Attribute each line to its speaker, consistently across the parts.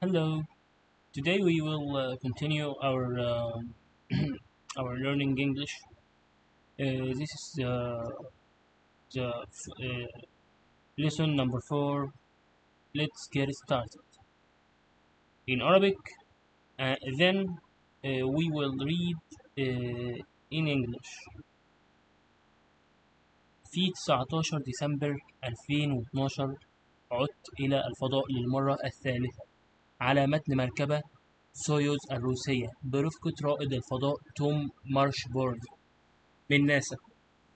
Speaker 1: Hello. Today we will continue our our learning English. This is the lesson number 4. Let's get started. In Arabic, then we will read in English. في 19 ديسمبر 2012 عدت إلى الفضاء للمرة الثالثة على متن مركبة سويوز الروسية برفقة رائد الفضاء توم مارشبورن من ناسا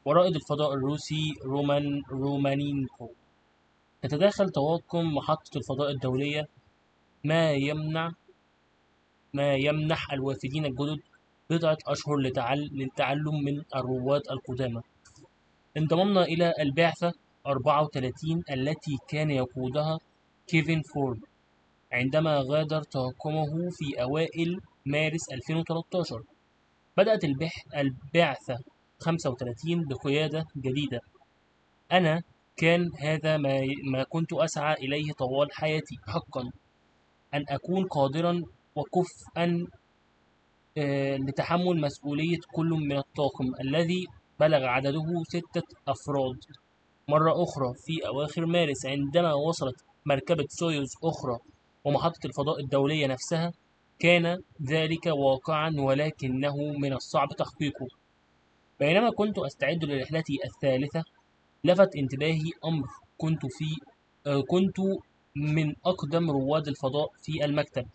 Speaker 1: ورائد الفضاء الروسي رومانينكو. تتداخل طواقم محطة الفضاء الدولية ما يمنع ما يمنح الوافدين الجدد بضعة أشهر للتعلم من الرواد القدامى. انضممنا إلى البعثة 34 التي كان يقودها كيفن فورد عندما غادر طاقمه في أوائل مارس 2013. بدأت البعثة 35 بقيادة جديدة. أنا كان هذا ما كنت أسعى إليه طوال حياتي حقا، أن أكون قادرا وكفءا لتحمل مسؤولية كل من الطاقم الذي بلغ عدده 6 أفراد. مرة أخرى في أواخر مارس عندما وصلت مركبة سويوز أخرى ومحطة الفضاء الدولية نفسها، كان ذلك واقعا ولكنه من الصعب تحقيقه. بينما كنت أستعد لرحلتي الثالثة، لفت انتباهي أمر كنت من أقدم رواد الفضاء في المكتب.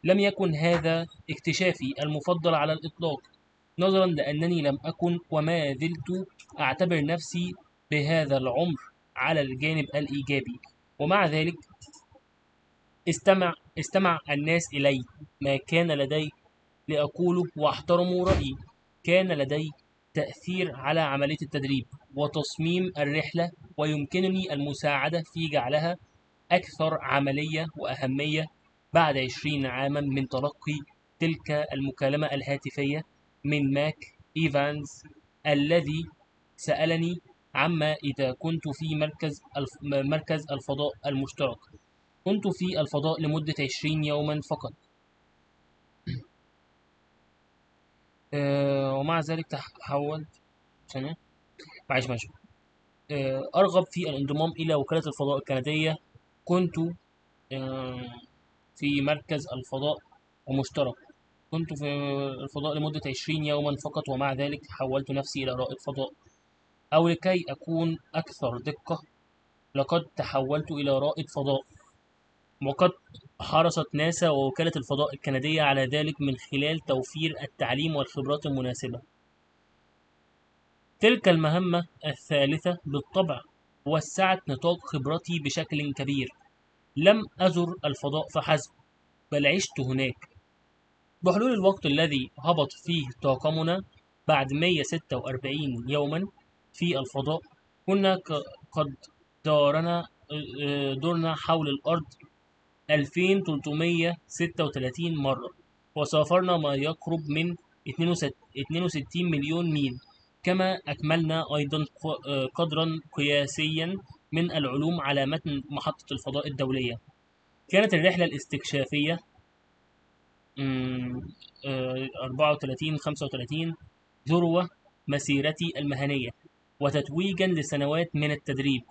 Speaker 1: لم يكن هذا اكتشافي المفضل على الإطلاق، نظرا لأنني لم أكن وما زلت أعتبر نفسي بهذا العمر على الجانب الإيجابي. ومع ذلك استمع الناس إلي. ما كان لدي لأقوله واحترموا رأيي. كان لدي تأثير على عملية التدريب وتصميم الرحلة، ويمكنني المساعدة في جعلها أكثر عملية وأهمية. بعد 20 عاما من تلقي تلك المكالمة الهاتفية من ماك إيفانز الذي سألني عما إذا كنت في مركز الفضاء المشترك. كنت في الفضاء لمدة 20 يوما فقط. ومع ذلك تحولت ثانية معلش أرغب في الانضمام إلى وكالة الفضاء الكندية. كنت آه، في مركز الفضاء المشترك. كنت في الفضاء لمدة 20 يوما فقط، ومع ذلك حولت نفسي إلى رائد فضاء. أو لكي أكون أكثر دقة، لقد تحولت إلى رائد فضاء. وقد حرصت ناسا ووكالة الفضاء الكندية على ذلك من خلال توفير التعليم والخبرات المناسبة. تلك المهمة الثالثة بالطبع وسعت نطاق خبرتي بشكل كبير. لم أزر الفضاء فحسب، بل عشت هناك. بحلول الوقت الذي هبط فيه طاقمنا بعد 146 يوما في الفضاء، كنا قد دارنا دورنا حول الأرض 2336 مرة، وسافرنا ما يقرب من 62 مليون ميل. كما أكملنا أيضا قدرا قياسيا من العلوم على متن محطة الفضاء الدولية. كانت الرحلة الاستكشافية 34 35 ذروة مسيرتي المهنية، وتتويجا لسنوات من التدريب،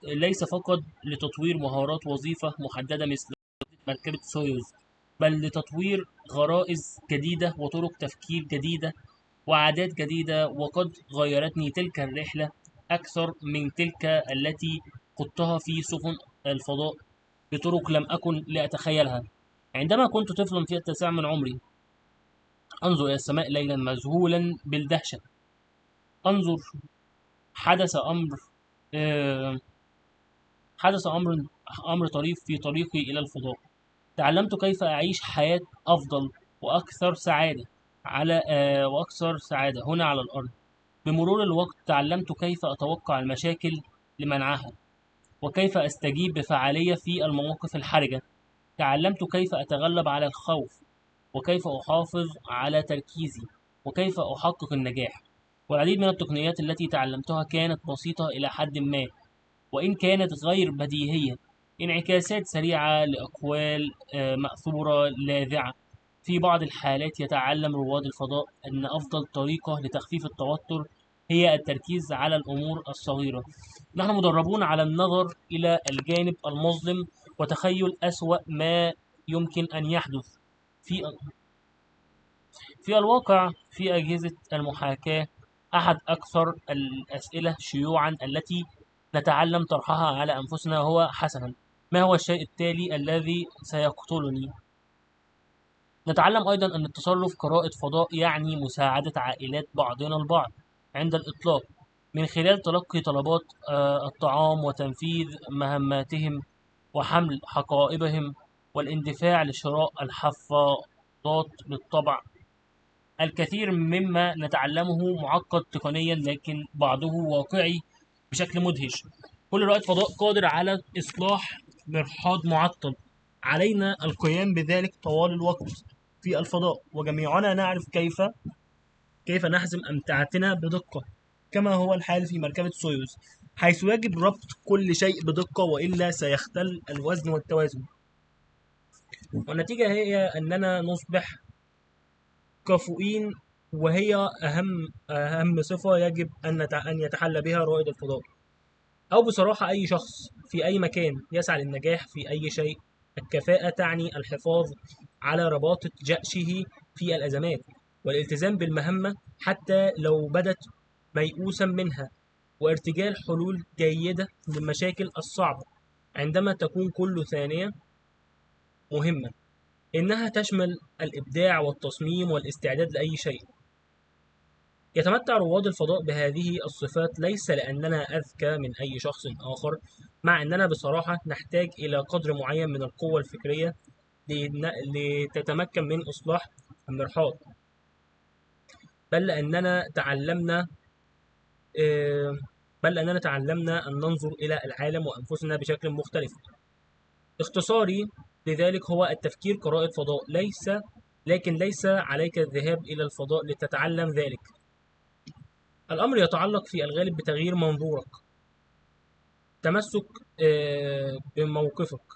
Speaker 1: ليس فقط لتطوير مهارات وظيفة محددة مثل مركبة سويوز، بل لتطوير غرائز جديدة وطرق تفكير جديدة وعادات جديدة. وقد غيرتني تلك الرحلة أكثر من تلك التي خضتها في سفن الفضاء بطرق لم أكن لأتخيلها. عندما كنت طفلا في التاسع من عمري، أنظر إلى السماء ليلا مذهولا بالدهشة. أنظر حدث أمر آه، حدث أمر طريف في طريقي إلى الفضاء. تعلمت كيف أعيش حياة أفضل وأكثر سعادة هنا على الأرض. بمرور الوقت تعلمت كيف أتوقع المشاكل لمنعها، وكيف أستجيب بفعالية في المواقف الحرجة. تعلمت كيف أتغلب على الخوف، وكيف أحافظ على تركيزي، وكيف أحقق النجاح. والعديد من التقنيات التي تعلمتها كانت بسيطة إلى حد ما، وإن كانت غير بديهية. انعكاسات سريعة لأقوال مأثورة لاذعة. في بعض الحالات يتعلم رواد الفضاء أن أفضل طريقة لتخفيف التوتر هي التركيز على الأمور الصغيرة. نحن مدربون على النظر إلى الجانب المظلم وتخيل أسوأ ما يمكن أن يحدث. في في الواقع، في أجهزة المحاكاة، أحد أكثر الأسئلة شيوعًا التي نتعلم طرحها على أنفسنا هو: حسنًا، ما هو الشيء التالي الذي سيقتلني؟ نتعلم أيضًا أن التصرف كرائد فضاء يعني مساعدة عائلات بعضنا البعض عند الإطلاق، من خلال تلقي طلبات الطعام وتنفيذ مهماتهم وحمل حقائبهم والاندفاع لشراء الحفاضات. بالطبع الكثير مما نتعلمه معقد تقنيا، لكن بعضه واقعي بشكل مدهش. كل رائد فضاء قادر على إصلاح مرحاض معطل. علينا القيام بذلك طوال الوقت في الفضاء، وجميعنا نعرف كيف نحزم أمتعتنا بدقة، كما هو الحال في مركبة سويوز، حيث يجب ربط كل شيء بدقة وإلا سيختل الوزن والتوازن. والنتيجة هي أننا نصبح كفؤين، وهي أهم صفة يجب أن يتحلى بها رائد الفضاء، أو بصراحة أي شخص في أي مكان يسعى للنجاح في أي شيء. الكفاءة تعني الحفاظ على رباطة جأشه في الأزمات، والالتزام بالمهمة حتى لو بدت ميؤوسا منها، وارتجال حلول جيدة للمشاكل الصعبة عندما تكون كل ثانية مهمة. إنها تشمل الإبداع والتصميم والاستعداد لأي شيء. يتمتع رواد الفضاء بهذه الصفات ليس لأننا أذكى من أي شخص آخر، مع أننا بصراحة نحتاج إلى قدر معين من القوة الفكرية لتتمكن من إصلاح المرحاض، بل لأننا تعلمنا آه، بل لأننا تعلمنا أن ننظر إلى العالم وأنفسنا بشكل مختلف. اختصاري لذلك هو التفكير كرائد فضاء، لكن ليس عليك الذهاب إلى الفضاء لتتعلم ذلك. الأمر يتعلق في الغالب بتغيير منظورك، تمسك بموقفك.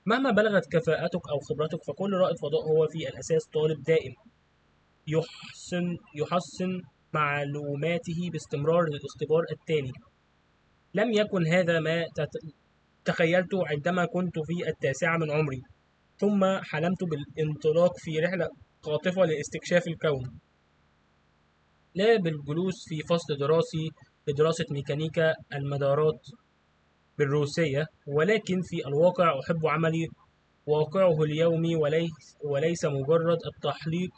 Speaker 1: مهما بلغت كفاءتك أو خبرتك، فكل رائد فضاء هو في الأساس طالب دائم يحسن معلوماته باستمرار للاختبار التالي. لم يكن هذا ما تخيلته عندما كنت في 9 من عمري، ثم حلمت بالانطلاق في رحلة قاطفة لاستكشاف الكون، لا بالجلوس في فصل دراسي لدراسة ميكانيكا المدارات بالروسية، ولكن في الواقع أحب عملي واقعه اليومي، وليس مجرد التحليق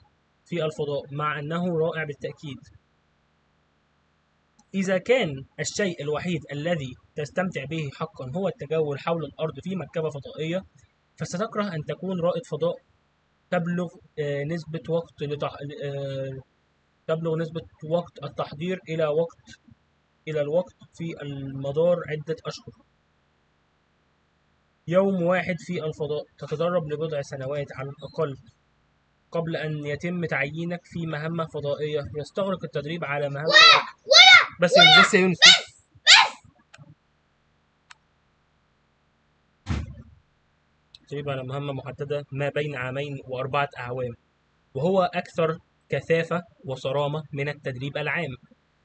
Speaker 1: في الفضاء، مع أنه رائع بالتأكيد. إذا كان الشيء الوحيد الذي تستمتع به حقا هو التجول حول الأرض في مركبة فضائية، فستكره أن تكون رائد فضاء. تبلغ نسبة وقت تبلغ نسبة وقت التحضير إلى الوقت في المدار عدة أشهر. يوم واحد في الفضاء تتدرب لبضع سنوات على الأقل قبل أن يتم تعيينك في مهمة فضائية. يستغرق التدريب على مهمة بس يا يونس. التدريب على مهمة محددة ما بين 2 و4 أعوام، وهو أكثر كثافة وصرامة من التدريب العام.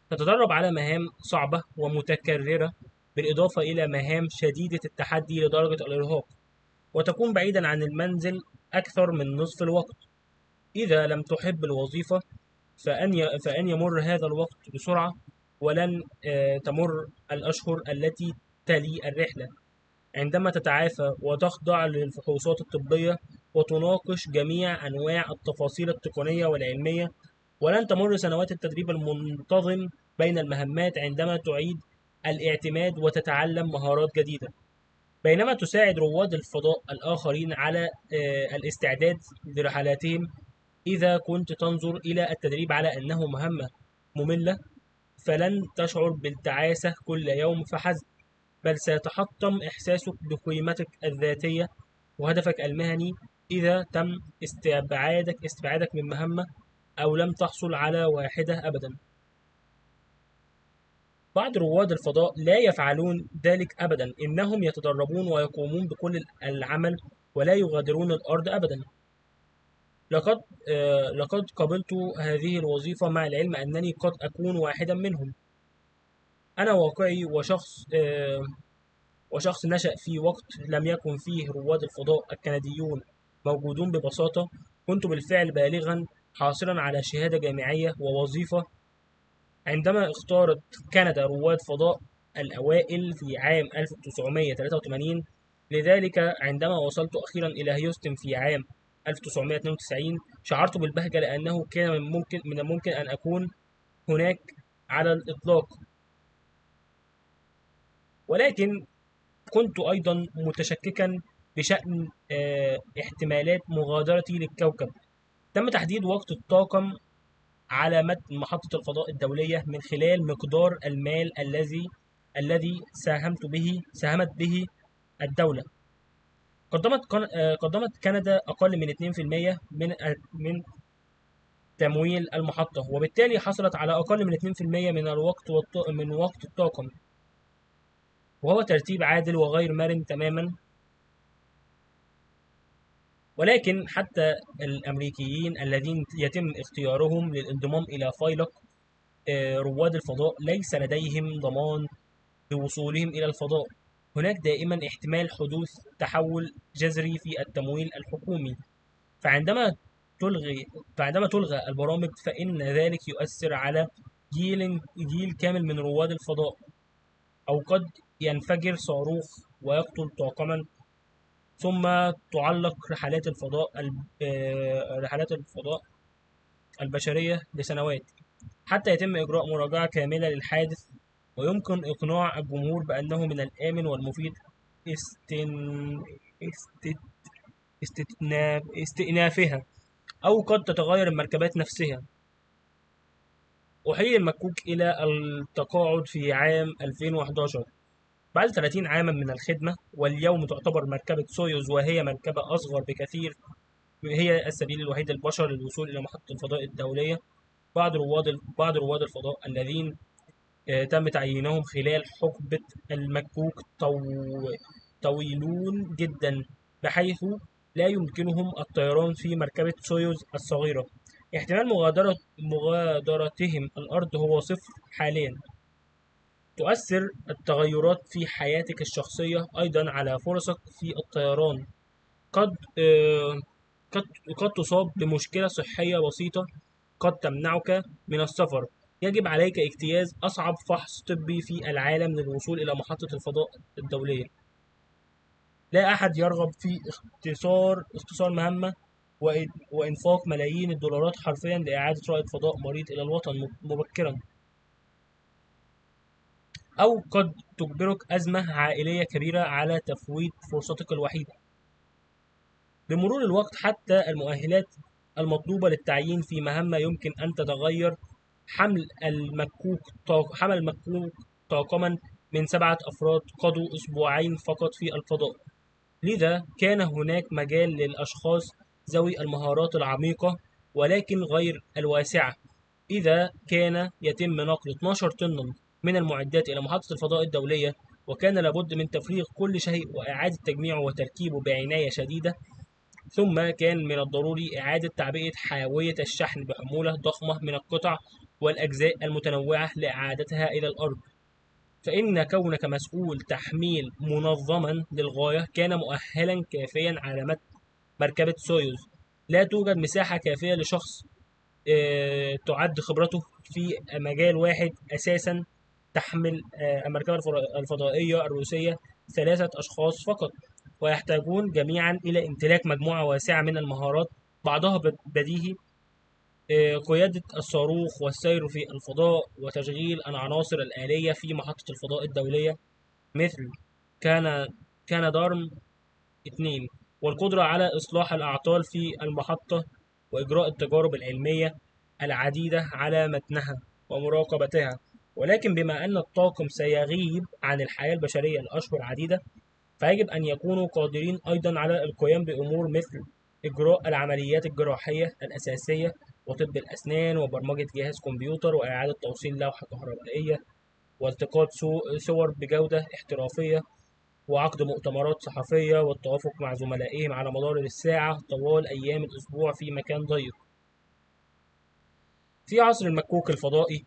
Speaker 1: تتدرب على مهام صعبة ومتكررة، بالإضافة إلى مهام شديدة التحدي لدرجة الإرهاق، وتكون بعيدا عن المنزل أكثر من نصف الوقت. إذا لم تحب الوظيفة، فأن يمر هذا الوقت بسرعة، ولن تمر الأشهر التي تلي الرحلة عندما تتعافى وتخضع للفحوصات الطبية وتناقش جميع أنواع التفاصيل التقنية والعلمية. ولن تمر سنوات التدريب المنتظم بين المهمات عندما تعيد الاعتماد وتتعلم مهارات جديدة، بينما تساعد رواد الفضاء الآخرين على الاستعداد لرحلاتهم. إذا كنت تنظر إلى التدريب على أنه مهمة مملة، فلن تشعر بالتعاسة كل يوم فحسب، بل سيتحطم إحساسك بقيمتك الذاتية وهدفك المهني إذا تم استبعادك من مهمة أو لم تحصل على واحدة أبدا. بعض رواد الفضاء لا يفعلون ذلك أبدا، إنهم يتدربون ويقومون بكل العمل ولا يغادرون الأرض أبدا. لقد لقد قبلت هذه الوظيفة مع العلم أنني قد أكون واحدا منهم. أنا واقعي وشخص نشأ في وقت لم يكن فيه رواد الفضاء الكنديون موجودون ببساطة. كنت بالفعل بالغا حاصلا على شهادة جامعية ووظيفة. عندما اختارت كندا رواد فضاء الأوائل في عام 1983، لذلك عندما وصلت أخيرا إلى هيوستن في عام 1992 شعرت بالبهجة، لأنه كان من الممكن أن أكون هناك على الإطلاق. ولكن كنت أيضا متشككا بشأن احتمالات مغادرتي للكوكب. تم تحديد وقت الطاقم على متن محطة الفضاء الدولية من خلال مقدار المال الذي ساهمت به الدولة. قدمت كندا أقل من 2% من تمويل المحطة، وبالتالي حصلت على أقل من 2% من وقت الطاقم، وهو ترتيب عادل وغير مرن تماما. ولكن حتى الأمريكيين الذين يتم اختيارهم للانضمام إلى فيلق رواد الفضاء ليس لديهم ضمان بوصولهم إلى الفضاء. هناك دائما احتمال حدوث تحول جذري في التمويل الحكومي. فعندما تلغي فعندما تلغى البرامج، فإن ذلك يؤثر على جيل كامل من رواد الفضاء، أو قد ينفجر صاروخ ويقتل طاقما، ثم تعلق رحلات الفضاء البشرية لسنوات حتى يتم إجراء مراجعة كاملة للحادث، ويمكن إقناع الجمهور بأنه من الآمن والمفيد استن... استئنافها، أو قد تتغير المركبات نفسها. أحيل المكوك إلى التقاعد في عام 2011 بعد 30 عاما من الخدمة، واليوم تعتبر مركبة سويوز، وهي مركبة أصغر بكثير، هي السبيل الوحيد للبشر للوصول إلى محطة الفضاء الدولية. بعض رواد الفضاء الذين تم تعيينهم خلال حقبة المكوك طويلون جدا، بحيث لا يمكنهم الطيران في مركبة سويوز الصغيرة. احتمال مغادرتهم الأرض هو صفر حاليا. تؤثر التغيرات في حياتك الشخصية أيضا على فرصك في الطيران. قد آه، قد قد تصاب بمشكلة صحية بسيطة قد تمنعك من السفر. يجب عليك اجتياز أصعب فحص طبي في العالم للوصول إلى محطة الفضاء الدولية. لا أحد يرغب في اختصار مهمة وإنفاق ملايين الدولارات حرفيا لإعادة رائد فضاء مريض إلى الوطن مبكرا، أو قد تجبرك أزمة عائلية كبيرة على تفويت فرصتك الوحيدة. بمرور الوقت حتى المؤهلات المطلوبة للتعيين في مهمة يمكن أن تتغير. حمل المكوك طاقما من 7 أفراد قضوا أسبوعين فقط في الفضاء، لذا كان هناك مجال للأشخاص ذوي المهارات العميقة ولكن غير الواسعة. إذا كان يتم نقل 12 طنا من المعدات إلى محطة الفضاء الدولية، وكان لابد من تفريغ كل شيء وإعادة تجميعه وتركيبه بعناية شديدة، ثم كان من الضروري إعادة تعبئة حاوية الشحن بحمولة ضخمة من القطع والأجزاء المتنوعة لإعادتها إلى الأرض، فإن كونك مسؤول تحميل منظما للغاية كان مؤهلا كافيا على مركبة سويوز. لا توجد مساحة كافية لشخص تعد خبرته في مجال واحد أساسا. تحمل المركبة الفضائية الروسية 3 أشخاص فقط، ويحتاجون جميعا إلى امتلاك مجموعة واسعة من المهارات، بعضها بديهي: قيادة الصاروخ والسير في الفضاء وتشغيل العناصر الآلية في محطة الفضاء الدولية مثل كان كانادارم 2، والقدرة على إصلاح الأعطال في المحطة، وإجراء التجارب العلمية العديدة على متنها ومراقبتها. ولكن بما أن الطاقم سيغيب عن الحياة البشرية لأشهر عديدة، فيجب أن يكونوا قادرين أيضا على القيام بأمور مثل إجراء العمليات الجراحية الأساسية وطب الأسنان وبرمجة جهاز كمبيوتر وإعادة توصيل لوحة كهربائية والتقاط صور بجودة احترافية، وعقد مؤتمرات صحفية، والتوافق مع زملائهم على مدار الساعة طوال أيام الأسبوع في مكان ضيق. في عصر المكوك الفضائي،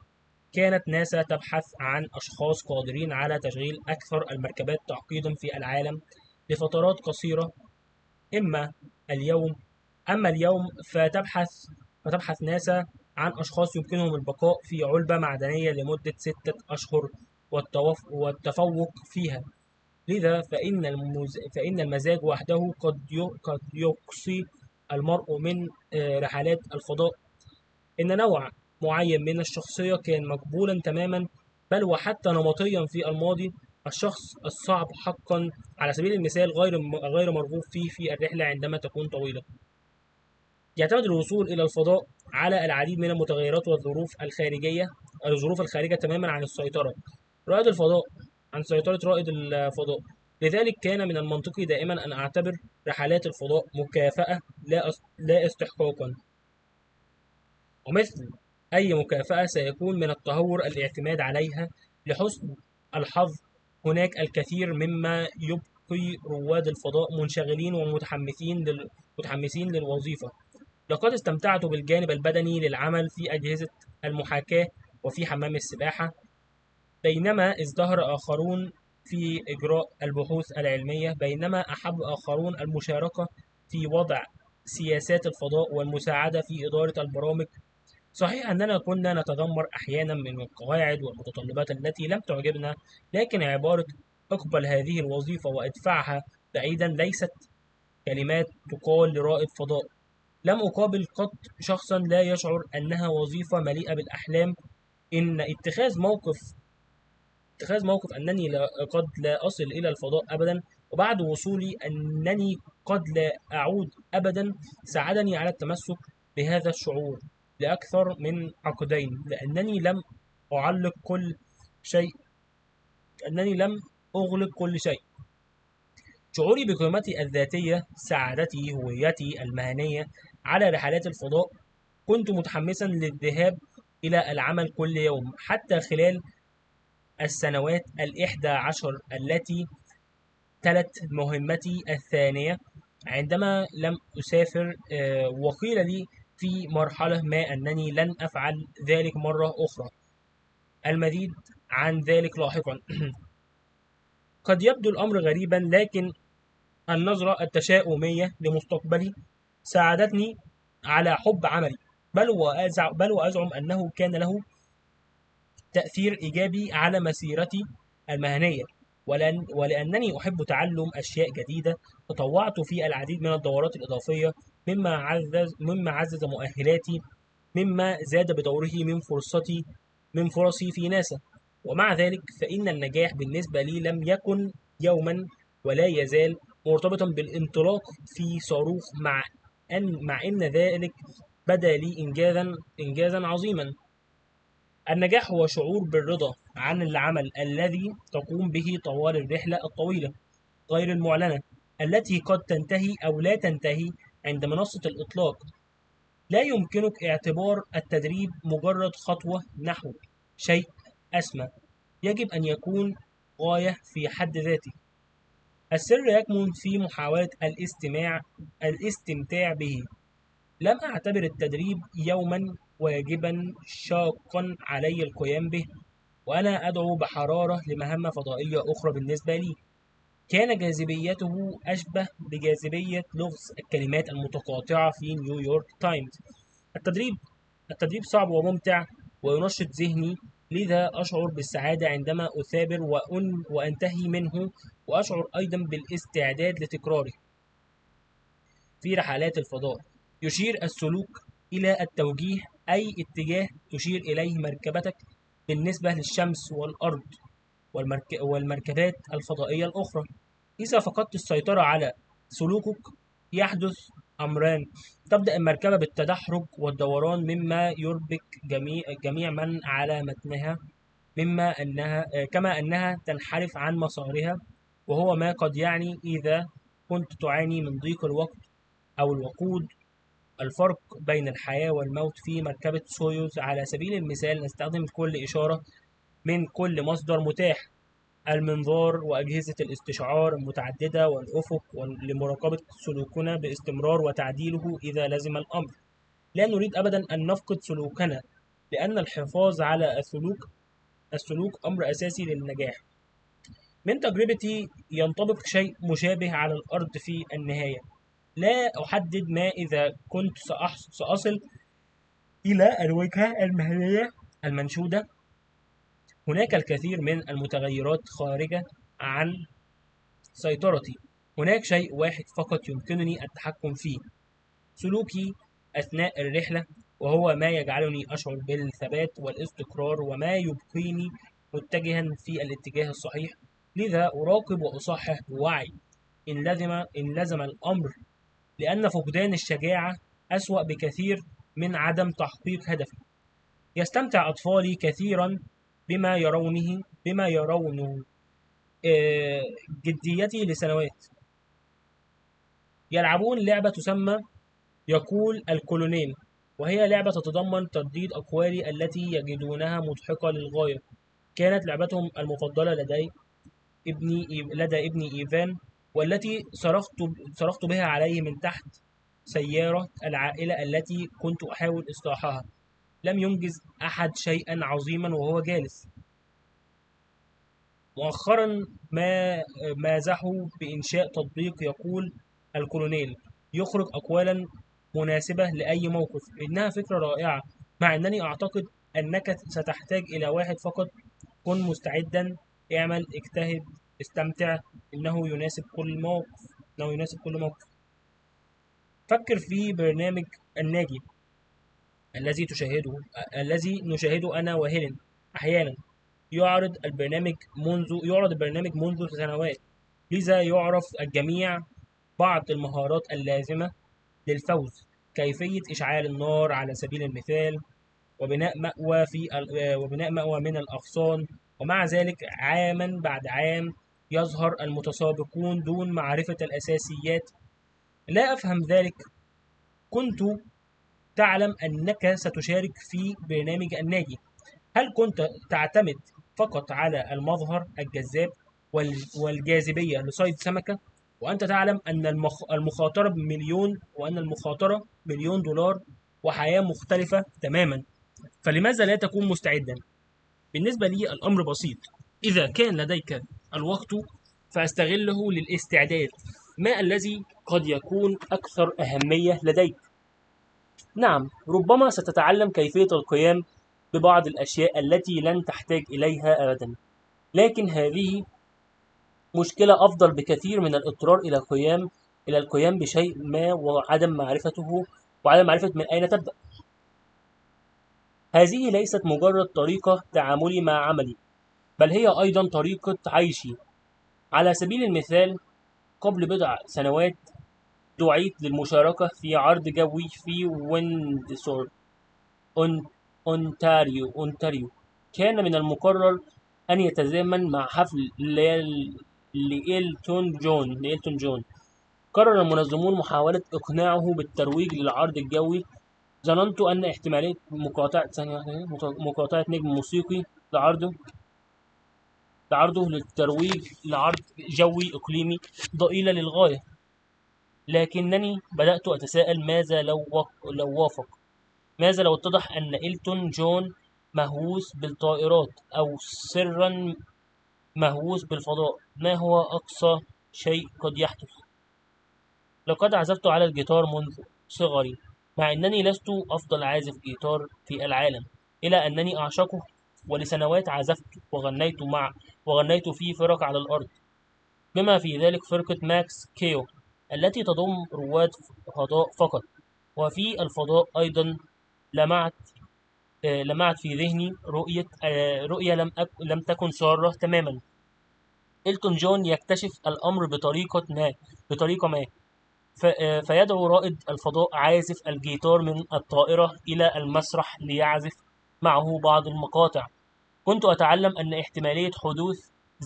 Speaker 1: كانت ناسا تبحث عن أشخاص قادرين على تشغيل أكثر المركبات تعقيدا في العالم لفترات قصيرة. إما اليوم أما اليوم فتبحث ناسا عن أشخاص يمكنهم البقاء في علبة معدنية لمدة 6 أشهر والتفوق فيها. لذا فإن المزاج وحده قد يقصي المرء من رحلات الفضاء. إن نوع معين من الشخصية كان مقبولا تماما، بل وحتى نمطيا في الماضي. الشخص الصعب حقا، على سبيل المثال، غير مرغوب فيه في الرحلة عندما تكون طويلة. يعتمد الوصول إلى الفضاء على العديد من المتغيرات الظروف الخارجة تماما رائد الفضاء عن سيطرة رائد الفضاء. لذلك كان من المنطقي دائما أن أعتبر رحلات الفضاء مكافأة لا استحقاقا، ومثل أي مكافأة سيكون من التهور الاعتماد عليها لحسن الحظ. هناك الكثير مما يبقي رواد الفضاء منشغلين متحمسين للوظيفة. لقد استمتعت بالجانب البدني للعمل في أجهزة المحاكاة وفي حمام السباحة، بينما ازدهر آخرون في إجراء البحوث العلمية، بينما أحب آخرون المشاركة في وضع سياسات الفضاء والمساعدة في إدارة البرامج. صحيح أننا كنا نتذمر أحيانا من القواعد والمتطلبات التي لم تعجبنا، لكن عبارة "اقبل هذه الوظيفة وادفعها بعيدا" ليست كلمات تقال لرائد فضاء. لم أقابل قط شخصا لا يشعر أنها وظيفة مليئة بالأحلام. إن اتخاذ موقف أنني قد لا أصل إلى الفضاء أبدا، وبعد وصولي أنني قد لا أعود أبدا، ساعدني على التمسك بهذا الشعور لأكثر من عقدين، أعلق كل شيء لأنني لم أغلق كل شيء. شعوري بقيمتي الذاتية، سعادتي، هويتي المهنية على رحلات الفضاء. كنت متحمسا للذهاب إلى العمل كل يوم، حتى خلال السنوات 11 التي تلت مهمتي الثانية، عندما لم أسافر. وقيل لي في مرحلة ما أنني لن أفعل ذلك مرة أخرى. المزيد عن ذلك لاحقا. قد يبدو الأمر غريبا، لكن النظرة التشاؤمية لمستقبلي ساعدتني على حب عملي، بل وأزعم أنه كان له تأثير إيجابي على مسيرتي المهنية. ولأنني أحب تعلم أشياء جديدة، تطوعت في العديد من الدورات الإضافية، مما عزز مؤهلاتي، مما زاد بدوره من فرصي في ناسا. ومع ذلك فإن النجاح بالنسبة لي لم يكن يوما، ولا يزال مرتبطا بالانطلاق في صاروخ، مع أن ذلك بدا لي إنجازا عظيما. النجاح هو شعور بالرضا عن العمل الذي تقوم به طوال الرحلة الطويلة غير المعلنة، التي قد تنتهي أو لا تنتهي عند منصة الإطلاق. لا يمكنك اعتبار التدريب مجرد خطوة نحو شيء أسمى، يجب أن يكون غاية في حد ذاته. السر يكمن في محاولة الاستمتاع به. لم أعتبر التدريب يوما واجبا شاقا علي القيام به، وأنا أدعو بحرارة لمهمة فضائية أخرى بالنسبة لي. كان جاذبيته أشبه بجاذبية لغز الكلمات المتقاطعة في نيويورك تايمز. التدريب صعب وممتع وينشط ذهني، لذا أشعر بالسعادة عندما أثابر وأنتهي منه، وأشعر أيضا بالاستعداد لتكراره. في رحلات الفضاء يشير السلوك إلى التوجيه، أي اتجاه تشير إليه مركبتك بالنسبة للشمس والأرض والمركبات الفضائية الأخرى. إذا فقدت السيطرة على سلوكك، يحدث أمران: تبدأ المركبة بالتدحرج والدوران، مما يربك جميع من على متنها، كما أنها تنحرف عن مسارها، وهو ما قد يعني إذا كنت تعاني من ضيق الوقت أو الوقود. الفرق بين الحياة والموت في مركبة سويوز على سبيل المثال، نستخدم كل إشارة من كل مصدر متاح: المنظار وأجهزة الاستشعار المتعددة والأفق لمراقبة سلوكنا باستمرار وتعديله إذا لزم الأمر. لا نريد أبدا أن نفقد سلوكنا، لأن الحفاظ على السلوك أمر أساسي للنجاح. من تجربتي ينطبق شيء مشابه على الأرض في النهاية. لا أحدد ما إذا كنت سأصل إلى الوجهة المهنية المنشودة. هناك الكثير من المتغيرات خارجة عن سيطرتي. هناك شيء واحد فقط يمكنني التحكم فيه: سلوكي أثناء الرحلة، وهو ما يجعلني أشعر بالثبات والاستقرار وما يبقيني متجها في الاتجاه الصحيح. لذا أراقب وأصحح بوعي إن لزم الأمر، لأن فقدان الشجاعة أسوأ بكثير من عدم تحقيق هدفي. يستمتع أطفالي كثيرا بما يرونه جديتي لسنوات. يلعبون لعبة تسمى يقول الكولونيل، وهي لعبة تتضمن ترديد أقوالي التي يجدونها مضحكة للغاية. كانت لعبتهم المفضلة لدى ابني إيفان، والتي صرخت بها عليه من تحت سيارة العائلة التي كنت أحاول إصلاحها. لم ينجز أحد شيئا عظيما وهو جالس. مؤخرا مازحوا بإنشاء تطبيق يقول الكولونيل، يخرج أقوالا مناسبة لأي موقف. إنها فكرة رائعة، مع أنني أعتقد أنك ستحتاج إلى واحد فقط. كن مستعدا، اعمل، اجتهد، استمتع. إنه يناسب كل موقف. فكر في برنامج الناجي الذي نشاهده أنا وهيلين أحيانا. يعرض البرنامج منذ سنوات، لذا يعرف الجميع بعض المهارات اللازمة للفوز: كيفية إشعال النار على سبيل المثال، وبناء مأوى من الأغصان. ومع ذلك عاما بعد عام يظهر المتسابقون دون معرفة الأساسيات. لا أفهم ذلك. كنت تعلم أنك ستشارك في برنامج الناجي. هل كنت تعتمد فقط على المظهر الجذاب والجاذبية لصيد سمكة، وأنت تعلم أن المخاطرة مليون دولار وحياة مختلفة تماما؟ فلماذا لا تكون مستعدا؟ بالنسبة لي الأمر بسيط: إذا كان لديك الوقت فاستغله للاستعداد. ما الذي قد يكون أكثر أهمية لديك؟ نعم، ربما ستتعلم كيفية القيام ببعض الأشياء التي لن تحتاج إليها أبدا، لكن هذه مشكلة أفضل بكثير من الاضطرار إلى القيام بشيء ما وعدم معرفة من أين تبدأ. هذه ليست مجرد طريقة تعاملي مع عملي، بل هي أيضا طريقة عيشي. على سبيل المثال، قبل بضع سنوات دعيت للمشاركة في عرض جوي في ويندسور، أونتاريو. كان من المقرر أن يتزامن مع حفل لإلتون جون. قرر المنظمون محاولة إقناعه بالترويج للعرض الجوي. ظننت أن احتمالية مقاطعة نجم موسيقي لعرضه للترويج لعرض جوي إقليمي ضئيلة للغاية، لكنني بدأت أتساءل: ماذا لو وافق؟ ماذا لو اتضح أن إلتون جون مهووس بالطائرات، أو سرا مهووس بالفضاء؟ ما هو أقصى شيء قد يحدث؟ لقد عزفت على الجيتار منذ صغري، مع أنني لست أفضل عازف جيتار في العالم، إلى أنني أعشقه. ولسنوات عزفت وغنيت في فرق على الأرض، بما في ذلك فرقة ماكس كيو التي تضم رواد فضاء فقط. وفي الفضاء أيضا لمعت في ذهني رؤية لم تكن سارة تماما: إلتون جون يكتشف الأمر بطريقة ما، فيدعو رائد الفضاء عازف الجيتار من الطائرة إلى المسرح ليعزف معه بعض المقاطع. كنت أتعلم أن احتمالية حدوث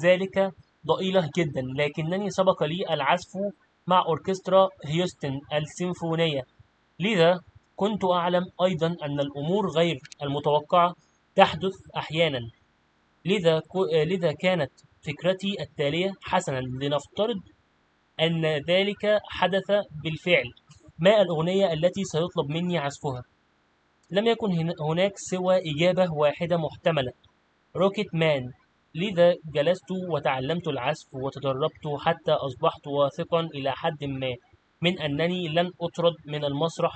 Speaker 1: ذلك ضئيلة جدا، لكنني سبق لي العزف مع أوركسترا هيوستن السيمفونية. لذا كنت أعلم أيضا أن الأمور غير المتوقعة تحدث أحيانا. لذا كانت فكرتي التالية: حسنا، لنفترض أن ذلك حدث بالفعل. ما الأغنية التي سيطلب مني عزفها؟ لم يكن هناك سوى إجابة واحدة محتملة: روكيت مان. لذا جلست وتعلمت العزف وتدربت حتى أصبحت واثقا إلى حد ما من أنني لن أطرد من المسرح.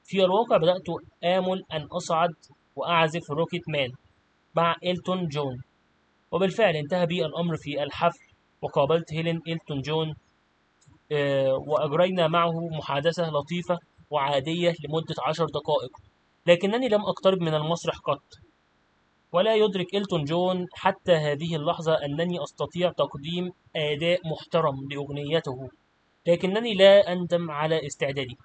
Speaker 1: في الواقع بدأت آمل أن أصعد وأعزف روكيت مان مع إلتون جون، وبالفعل انتهى بي الأمر في الحفل، وقابلت هيلين إلتون جون وأجرينا معه محادثة لطيفة وعادية لمدة 10 دقائق، لكنني لم أقترب من المسرح قط. ولا يدرك إلتون جون حتى هذه اللحظة أنني أستطيع تقديم أداء محترم لأغنيته، لكنني لا أندم على استعدادي.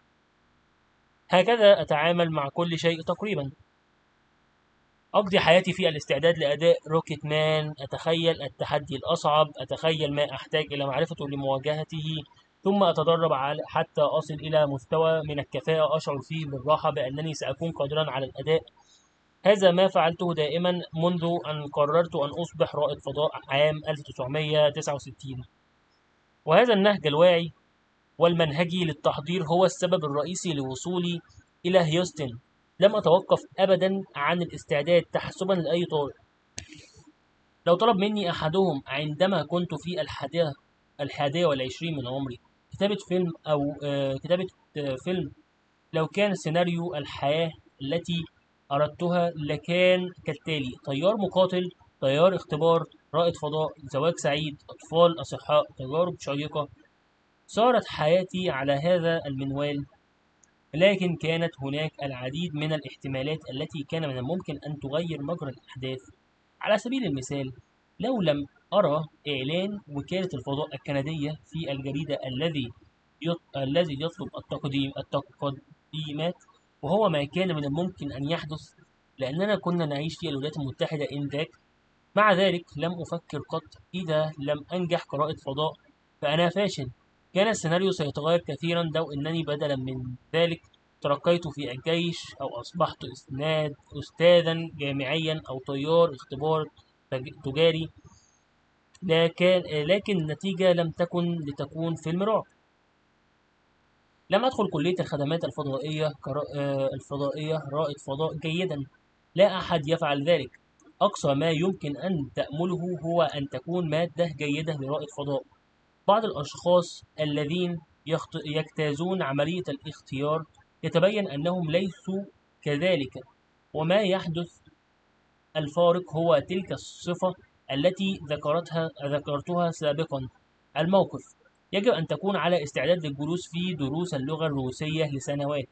Speaker 1: هكذا أتعامل مع كل شيء تقريبا. أقضي حياتي في الاستعداد لأداء روكيت مان، أتخيل التحدي الأصعب، أتخيل ما أحتاج إلى معرفته لمواجهته، ثم أتدرب حتى أصل إلى مستوى من الكفاءة أشعر فيه بالراحة بأنني سأكون قادرا على الأداء. هذا ما فعلته دائما منذ أن قررت أن أصبح رائد فضاء عام 1969، وهذا النهج الواعي والمنهجي للتحضير هو السبب الرئيسي لوصولي إلى هيوستن. لم أتوقف أبدا عن الاستعداد تحسبا لأي طارئ. لو طلب مني أحدهم عندما كنت في الحادية والعشرين من عمري كتابة فيلم أو كتابة فيلم، لو كان سيناريو الحياة التي أردتها لكان كالتالي: طيار مقاتل، طيار اختبار، رائد فضاء، زواج سعيد، أطفال أصحاء، تجارب شيقة. صارت حياتي على هذا المنوال، لكن كانت هناك العديد من الاحتمالات التي كان من الممكن أن تغير مجرى الأحداث. على سبيل المثال، لو لم أرى إعلان وكالة الفضاء الكندية في الجريدة الذي يطلب التقديمات، وهو ما كان من الممكن أن يحدث لأننا كنا نعيش في الولايات المتحدة إنذاك. مع ذلك لم أفكر قط: إذا لم أنجح كرائد فضاء فأنا فاشل. كان السيناريو سيتغير كثيرا لو أنني بدلا من ذلك ترقيت في الجيش، أو أصبحت أستاذا جامعيا، أو طيار اختبار تجاري. لكن النتيجة لم تكن لتكون فيلم رعب. لم أدخل كلية الخدمات الفضائية رائد فضاء جيدا. لا أحد يفعل ذلك. أقصى ما يمكن أن تأمله هو أن تكون مادة جيدة لرائد فضاء. بعض الأشخاص الذين يجتازون عملية الاختيار يتبين أنهم ليسوا كذلك، وما يحدث الفارق هو تلك الصفة التي ذكرتها سابقا: الموقف. يجب أن تكون على استعداد للجلوس في دروس اللغة الروسية لسنوات،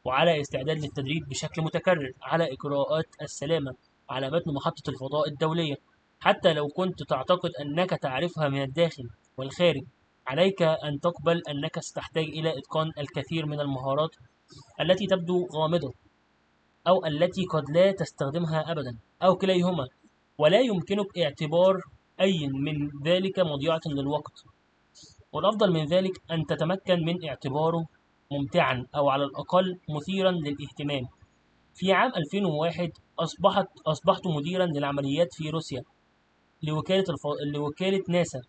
Speaker 1: وعلى استعداد للتدريب بشكل متكرر على إجراءات السلامة، وعلى متن محطة الفضاء الدولية. حتى لو كنت تعتقد أنك تعرفها من الداخل والخارج، عليك أن تقبل أنك ستحتاج إلى إتقان الكثير من المهارات التي تبدو غامضة، أو التي قد لا تستخدمها أبدا، أو كليهما، ولا يمكنك اعتبار أي من ذلك مضيعة للوقت. والأفضل من ذلك أن تتمكن من اعتباره ممتعا، أو على الأقل مثيرا للاهتمام. في عام 2001 أصبحت مديرا للعمليات في روسيا لوكالة ناسا،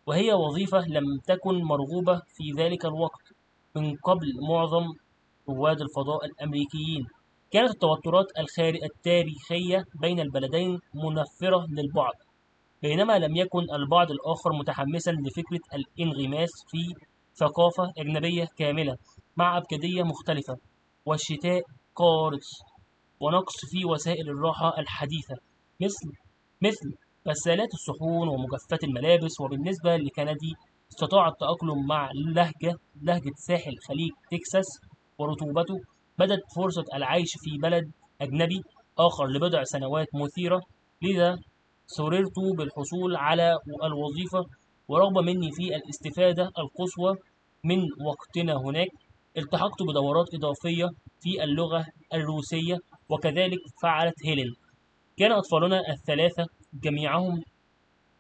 Speaker 1: وهي وظيفة لم تكن مرغوبة في ذلك الوقت من قبل معظم رواد الفضاء الأمريكيين. كانت التوترات التاريخية بين البلدين منفرة للبعض، بينما لم يكن البعض الآخر متحمسا لفكرة الانغماس في ثقافة أجنبية كاملة مع أبجدية مختلفة، والشتاء قارس، ونقص في وسائل الراحة الحديثة مثل غسالات الصحون ومجففات الملابس. وبالنسبة لكندي، استطاع التأقلم مع لهجة ساحل خليج تكساس ورطوبته. بدت فرصة العيش في بلد أجنبي آخر لبضع سنوات مثيرة، لذا سررت بالحصول على الوظيفة، ورغم مني في الاستفادة القصوى من وقتنا هناك، التحقت بدورات إضافية في اللغة الروسية، وكذلك فعلت هيلين. كان أطفالنا الثلاثة جميعهم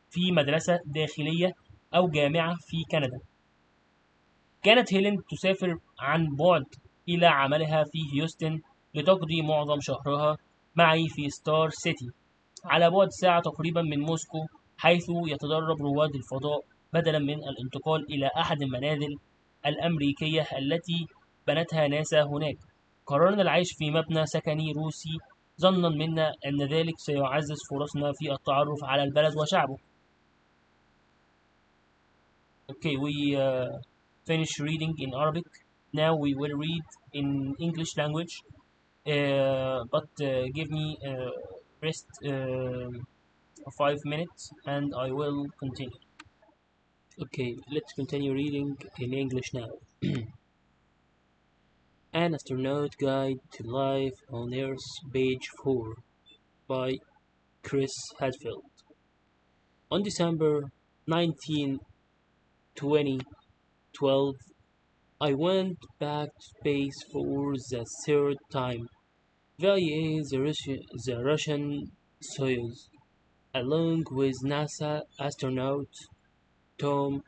Speaker 1: في مدرسة داخلية أو جامعة في كندا. كانت هيلين تسافر عن بعد إلى عملها في هيوستن لتقضي معظم شهرها معي في ستار سيتي. على بعد ساعة تقريبا من موسكو، حيث يتدرب رواد الفضاء بدلا من الانتقال إلى أحد المنازل الأمريكية التي بنتها ناسا هناك. قررنا العيش في مبنى سكني روسي، ظنا منا أن ذلك سيعزز فرصنا في التعرف على البلد وشعبه. Okay, we finish reading in Arabic. Now we will read in English language. But give me rest 5 minutes and I will continue. Okay, let's continue reading in English now. An Astronaut Guide to Life on Earth, page 4, by Chris Hadfield. On December 19, 2012, I went back to space for the third time via the Russian Soyuz, along with NASA astronauts Tom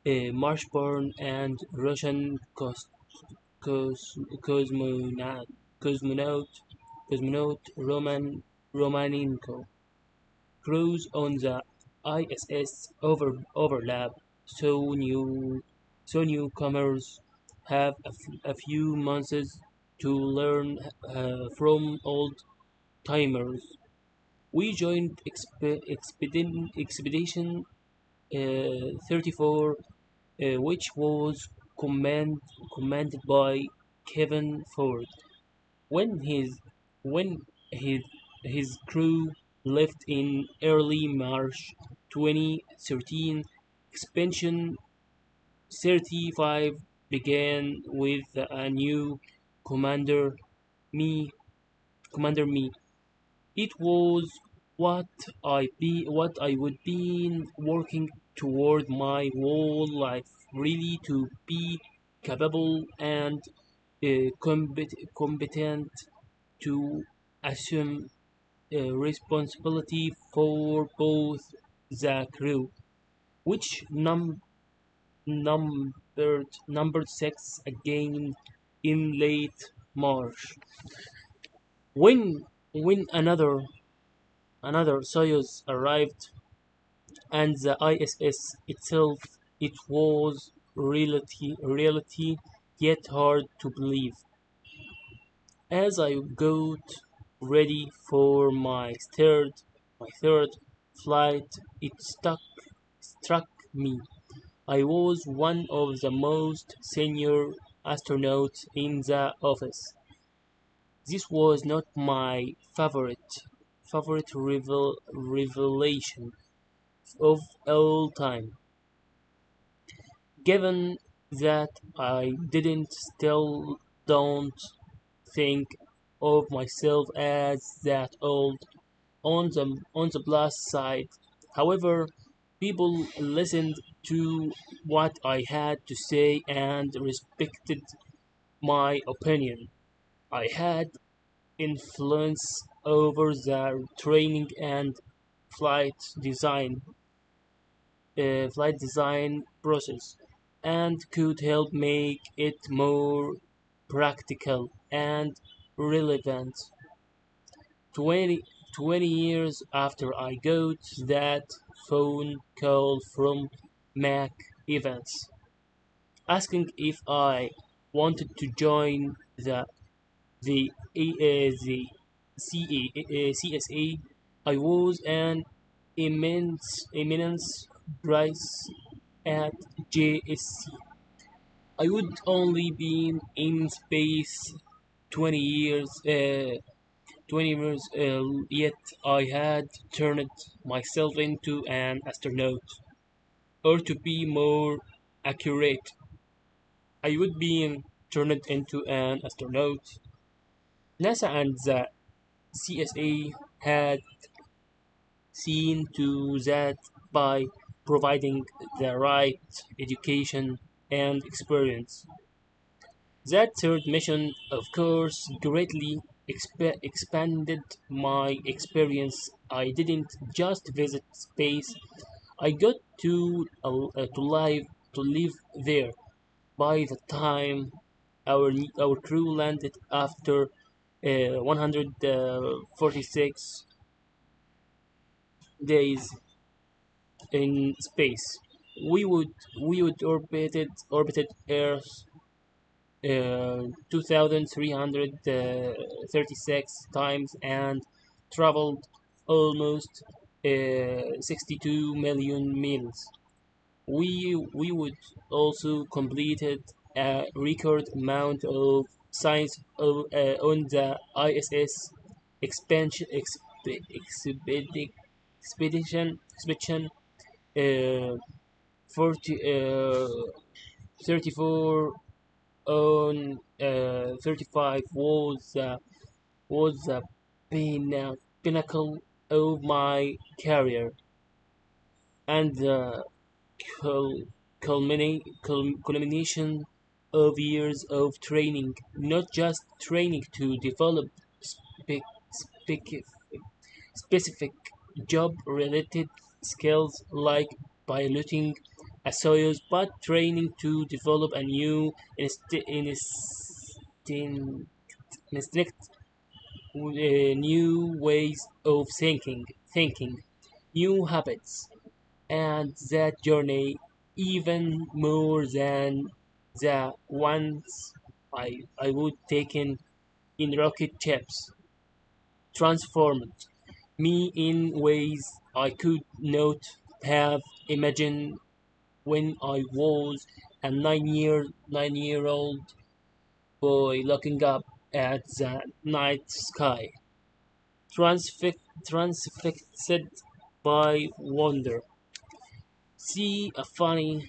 Speaker 1: Marshburn and Russian cos- cosmonaut, cosmonaut, cosmonaut Romanenko. Crews on the ISS overlap, so newcomers have a few months to learn from old timers. We joined Expedition 34, which was commanded by Kevin Ford. When his when his crew left in early March 2013, Expansion 35 began with a new commander, me. Commander me. It was what I would been working toward my whole life, really, to be capable and competent to assume responsibility for both the crew, which numbered six again in late March. When another Soyuz arrived and the ISS itself, it was reality yet hard to believe. As I got ready for my third flight, it struck me. I was one of the most senior astronauts in the office. This was not my favorite revelation of all time, given that I didn't still don't think of myself as that old. On the plus side, however, people listened to what I had to say and respected my opinion. I had influence over the training and flight design flight design process and could help make it more practical and relevant. 20, 20 years after I got that phone call from Mac Evans asking if I wanted to join the CSA, I was an immense price at JSC. I would only been in space 20 years, 20 years, yet I had turned myself into an astronaut. Or to be more accurate, I would be turned into an astronaut. NASA and the CSA had seen to that by providing the right education and experience. That third mission, of course, greatly expanded my experience. I didn't just visit space; I got to live there. By the time our crew landed after 146 days in space. We would we would orbited Earth 2,336 times and traveled almost 62 million miles. We would also completed a record amount of science on the ISS expansion expedition 40 34 on 35 was the pinnacle of my career and the cul- culmination of years of training, not just training to develop spe- spec- specific job-related skills like piloting a Soyuz, but training to develop a new instinct, new ways of thinking, new habits, and that journey even more than the ones I would taken in rocket ships transformed me in ways I could not have imagined when I was a nine year old boy looking up at the night sky, transfixed by wonder. See a funny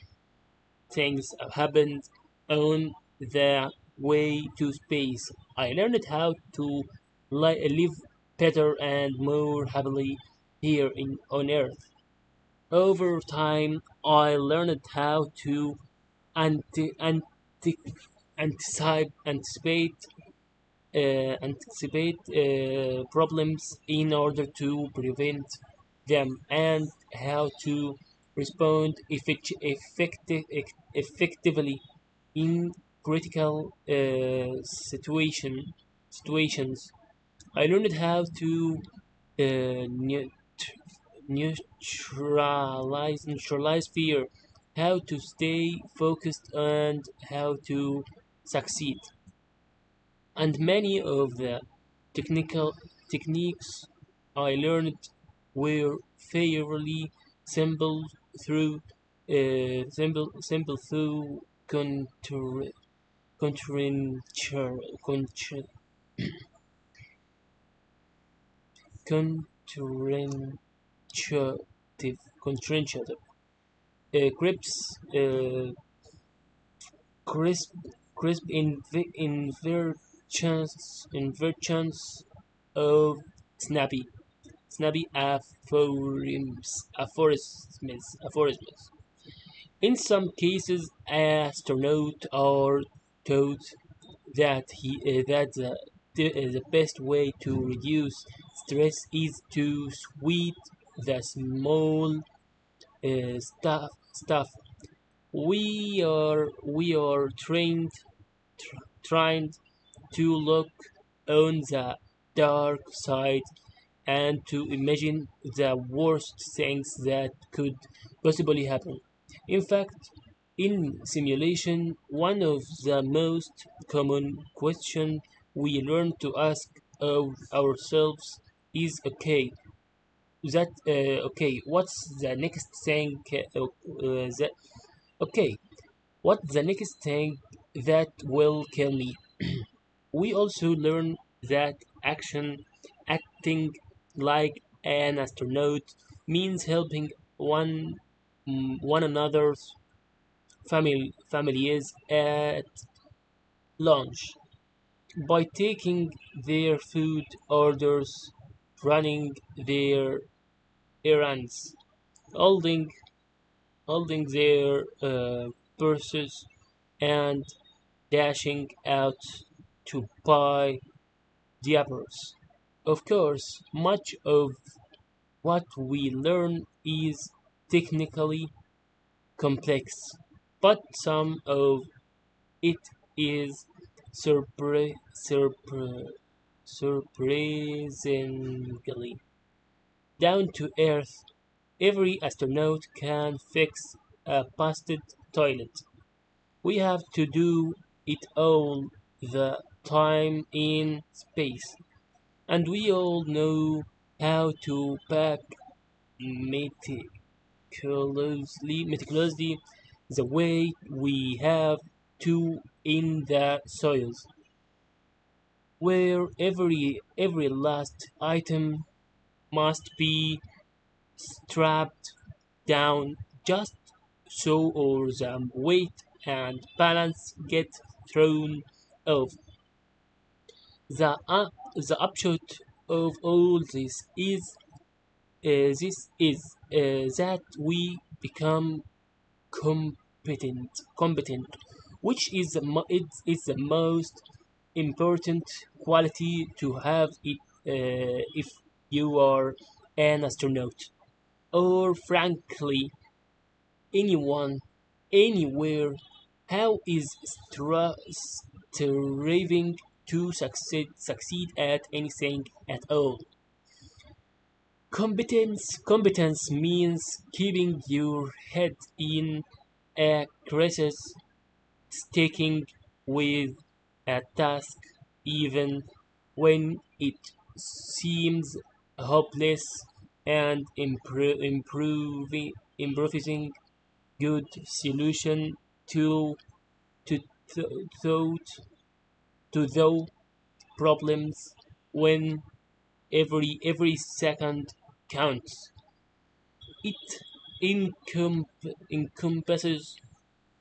Speaker 1: things happened on the way to space. I learned how to live better and more happily here on Earth. Over time, I learned how to anti- anti- anticipate problems in order to prevent them and how to respond effectively in critical situations. I learned how to neutralize fear, how to stay focused, and how to succeed. And many of the technical techniques I learned were fairly simple through simple through contrinchar, contr, contrinchative contrinchative crisp crisp crisp inversions of snappy aphorisms. In some cases, astronauts are taught that the best way to reduce stress is to sweet the small stuff. We are trained to look on the dark side and to imagine the worst things that could possibly happen. In fact, in simulation, one of the most common questions we learn to ask of ourselves is what's the next thing that okay, what's the next thing that will kill me? We also learn that acting like an astronaut means helping one another's families at lunch by taking their food orders, running their errands, holding holding their purses, and dashing out to buy diapers. Of course, much of what we learn is technically complex, but some of it is surprisingly down to earth. Every astronaut can fix a busted toilet. We have to do it all the time in space, and we all know how to pack meticulously the way we have to in the soils, where every last item must be strapped down just so all the weight and balance get thrown off. The upshot of all this is that we become competent, which is is the most important quality to have if you are an astronaut, or frankly anyone anywhere. How is striving to succeed at anything at all? Competence means keeping your head in a crisis, sticking with a task even when it seems hopeless, and improvising good solution to to th- thought to those problems when every second counts. It encompasses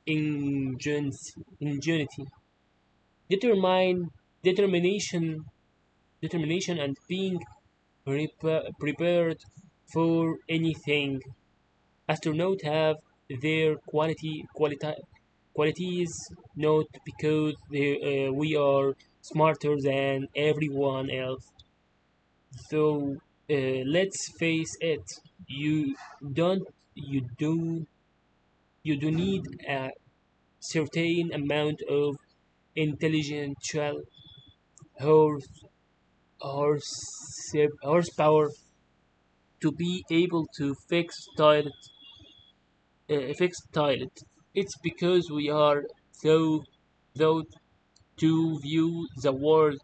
Speaker 1: ingenuity, determine, determination, determination, and being prepared for anything. Astronauts have their qualities not because we are smarter than everyone else. So let's face it, you don't you do you do need a certain amount of intellectual horse, horsepower to be able to fix toilet. It's because we are so thought to view the world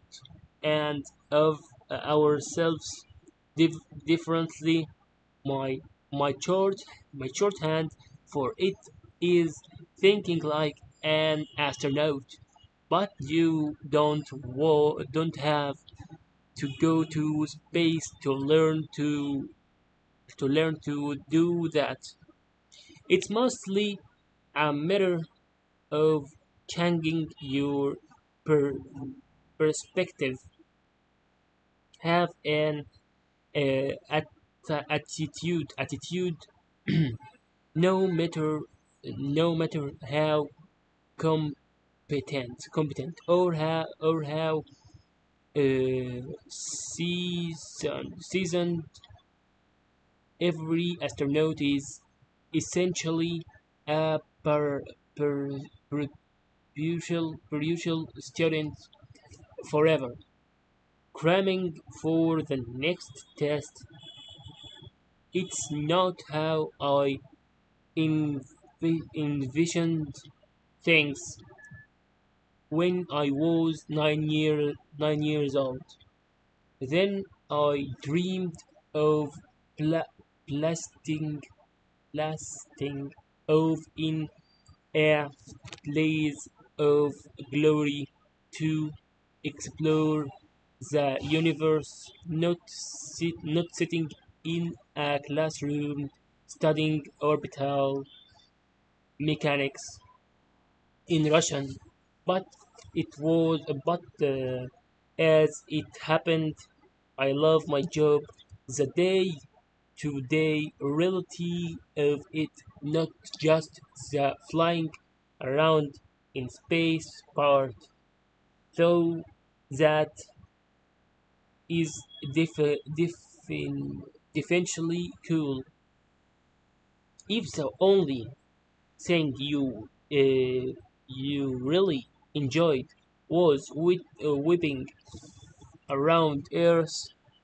Speaker 1: and of ourselves dif- differently. My my short my shorthand for it is thinking like an astronaut, but you don't have to go to space to learn to do that. It's mostly a matter of changing your per- perspective. Have an attitude no matter how competent or how seasoned every astronaut is, essentially a perpetual student forever, cramming for the next test. It's not how I envisioned things when I was 9 years old. Then I dreamed of bla- blasting blasting off in a blaze of glory to explore the universe, not sitting in a classroom studying orbital mechanics in Russian. But as it happened, I love my job. The day to day reality of it, not just the flying around in space part. So that is definitively cool. If the only thing you really enjoyed was whipping around Earth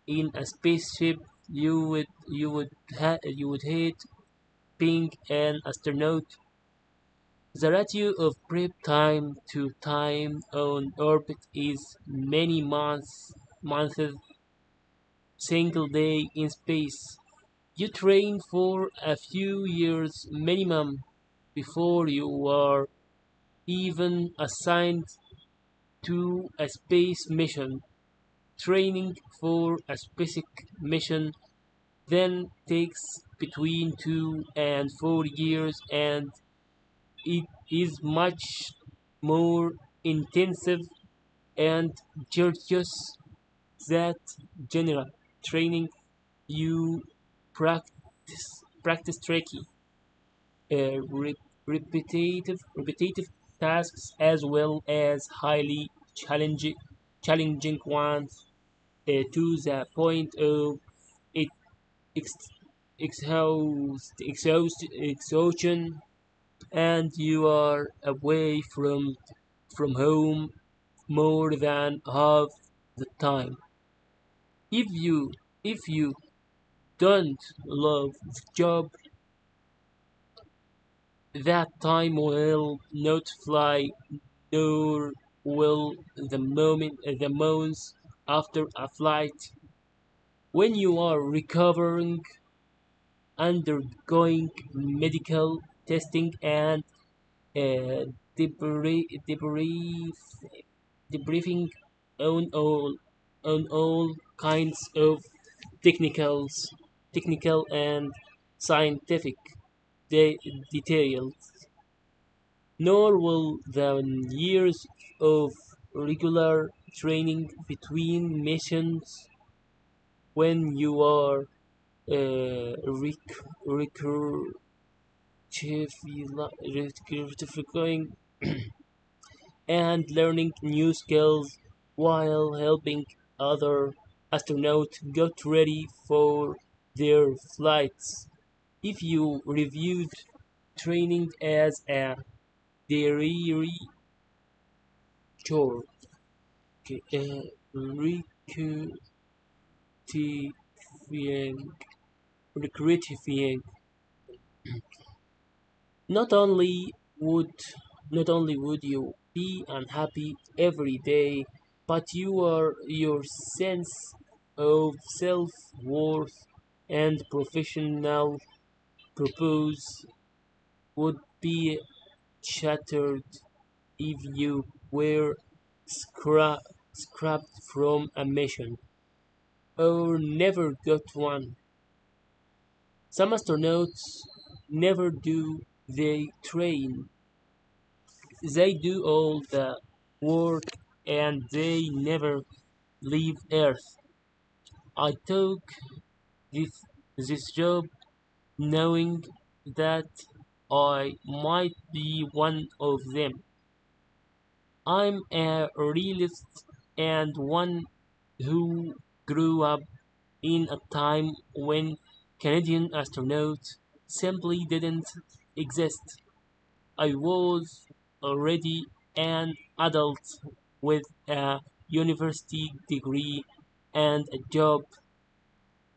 Speaker 1: in a spaceship, you would hate being an astronaut. The ratio of prep time to time on orbit is many months, single day in space. You train for a few years minimum before you are even assigned to a space mission. Training for a specific mission then takes between 2 and 4 years, and it is much more intensive and gorgeous that general training. You practice tricky, repetitive tasks as well as highly challenging ones, to the point of it ex- exhaustion, and you are away from home more than half the time. If you if you don't love the job, that time will not fly, nor will the months after a flight. When you are recovering, undergoing medical testing, and uh, debriefing on all kinds of technical and scientific de- details, nor will the years of regular training between missions, when you are recursive recursive and learning new skills while helping other astronauts get ready for their flights. If you reviewed training as a dreary chore, recruiting, recruiting, not only would not only would you be unhappy every day, but your sense of self-worth and professional purpose would be shattered if you were scrapped from a mission or never got one. Some astronauts never do, they train. They do all the work and they never leave Earth. I took this, this job knowing that I might be one of them. I'm a realist and one who grew up in a time when Canadian astronauts simply didn't exist. I was already an adult with a university degree and a job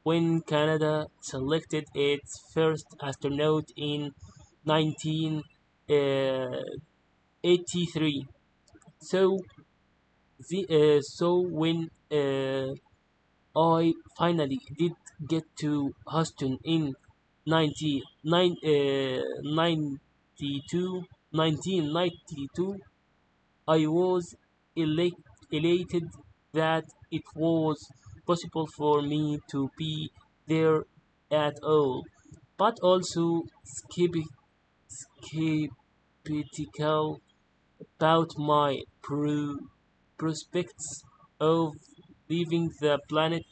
Speaker 1: when Canada selected its first astronaut in 1983. So, when I finally did get to Houston in 92, 1992, I was elated that it was possible for me to be there at all, but also skeptical about my prospects of leaving the planet.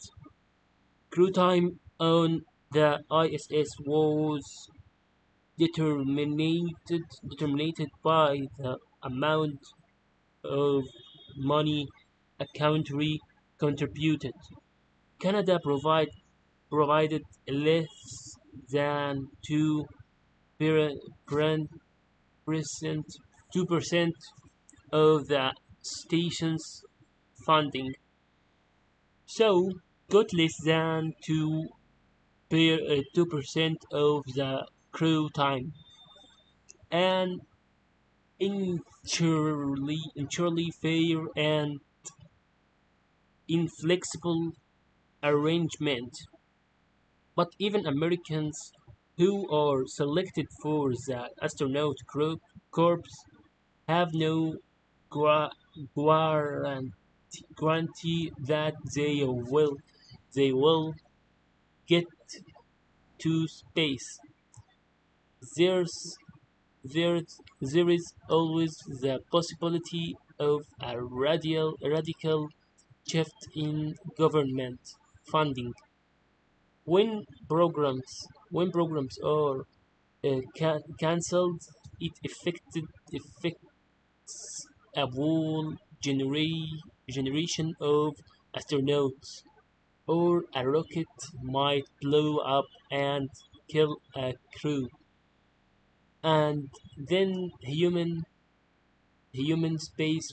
Speaker 1: Crew time on the ISS was determined by the amount of money a country contributed. Canada provided less than 2% 2% of the station's funding, so got less than 2 per 2% of the crew time, an entirely fair and inflexible arrangement. But even Americans who are selected for the astronaut corps have no gra- guarantee, that they will get to space. There's there there is always the possibility of a radical shift in government funding when programs are cancelled. It affects a whole generation of astronauts, or a rocket might blow up and kill a crew, and then human space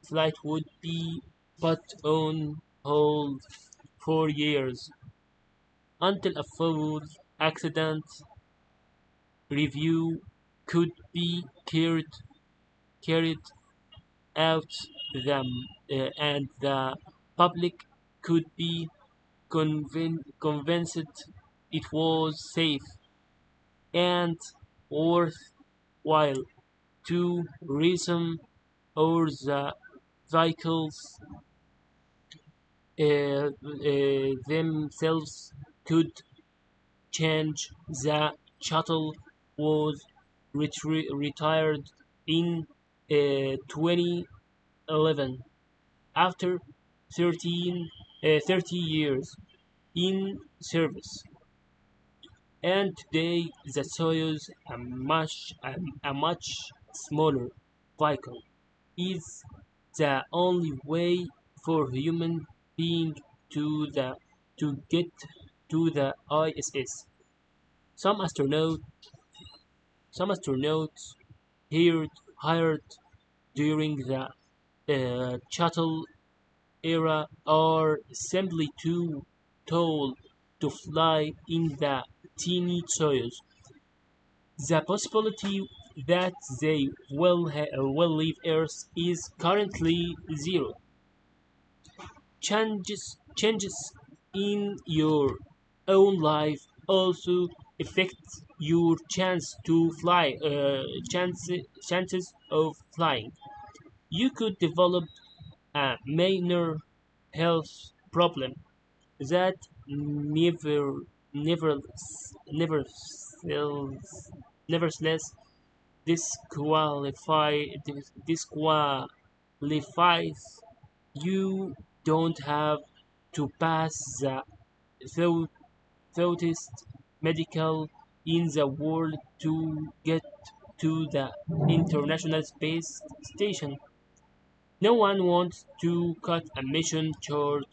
Speaker 1: flight would be put on hold for years until a full accident review could be carried out them, and the public could be convinced it was safe and worthwhile to resume, or the vehicles themselves could change. The shuttle was retired in 2011 after 30 years in service, and today the Soyuz, a much smaller vehicle, is the only way for human being to the to get to the ISS. Some astronaut some astronauts hired hired during the shuttle era are simply too tall to fly in the teeny Soyuz. The possibility that they will leave Earth is currently zero. Changes in your own life also affect your chances of flying. You could develop a minor health problem that never, never, nevertheless disqualifies you. Don't have to pass the thou- thoughtest medical in the world to get to the International Space Station. No one wants to cut a mission short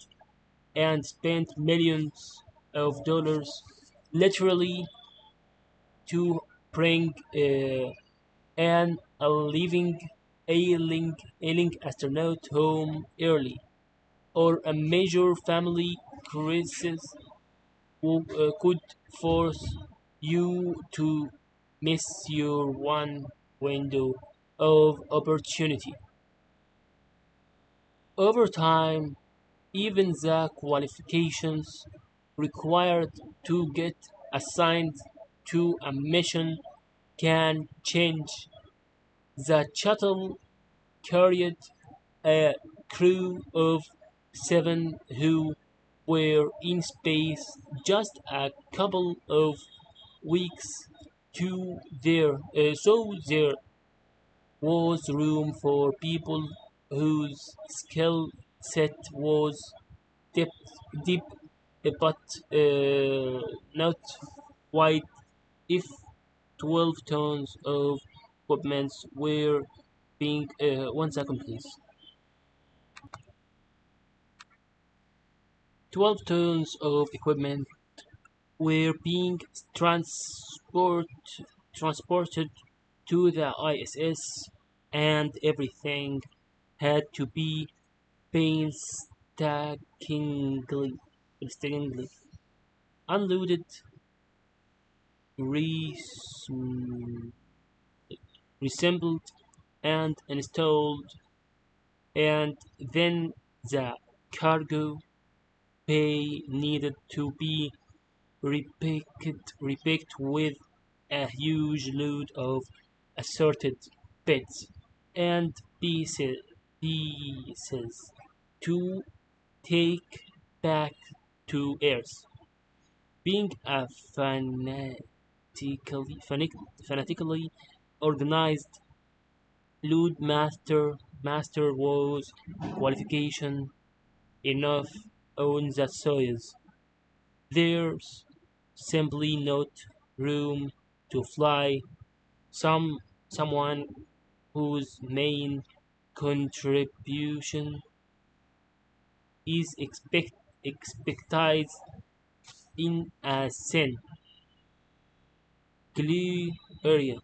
Speaker 1: and spend millions of dollars literally to bring an ailing astronaut home early, or a major family crisis could force you to miss your one window of opportunity. Over time, even the qualifications required to get assigned to a mission can change. The shuttle carried a crew of 7 who were in space just a couple of weeks so there was room for people whose skill set was deep, deep, but not wide. If 12 tons of equipment were being 1 second please 12 tons of equipment were being transport, transported to the ISS, and everything had to be painstakingly, painstakingly unloaded, res- reassembled, and installed, and then the cargo bay needed to be repacked with a huge load of assorted bits and pieces to take back to Earth. Being a fanatically organized master was qualification enough on the Soyuz. There's simply not room to fly someone whose main contribution is expected in a thin, clear area.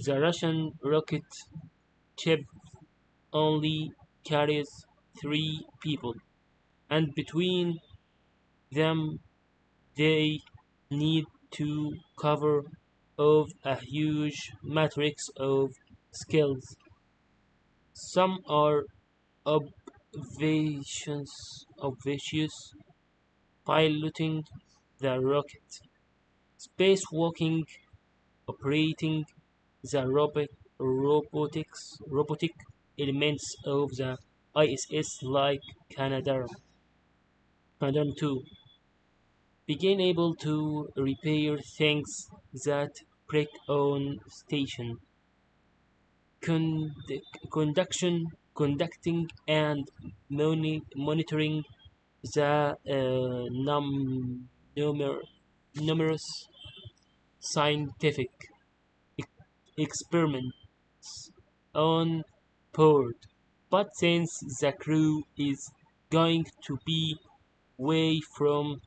Speaker 1: The Russian rocket ship only carries 3 people, and between them they need to cover of a huge matrix of skills. Some are obvious piloting the rocket, spacewalking, operating the robotic elements of the ISS like Canadarm 2, being able to repair things that break on station, conducting and monitoring the numer- numerous scientific experiments on board. But since the crew is going to be away from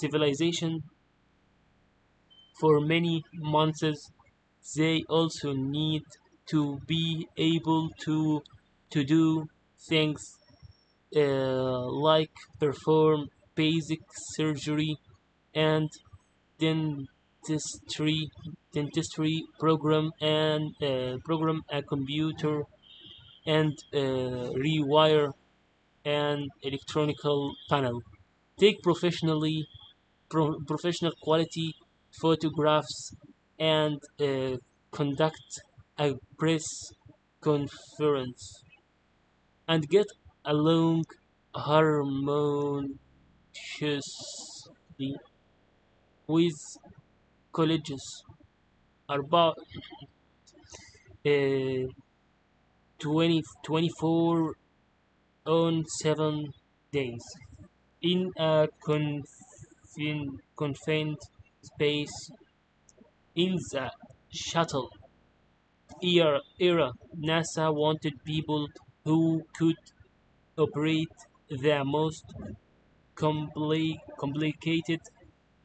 Speaker 1: civilization for many months, they also need to be able to do things like perform basic surgery and dentistry program a computer and rewire an electronical panel, take professional quality photographs, and conduct a press conference and get along harmoniously with colleges about uh, 24 on 7 days in a confined space in the shuttle era. NASA wanted people who could operate the most complicated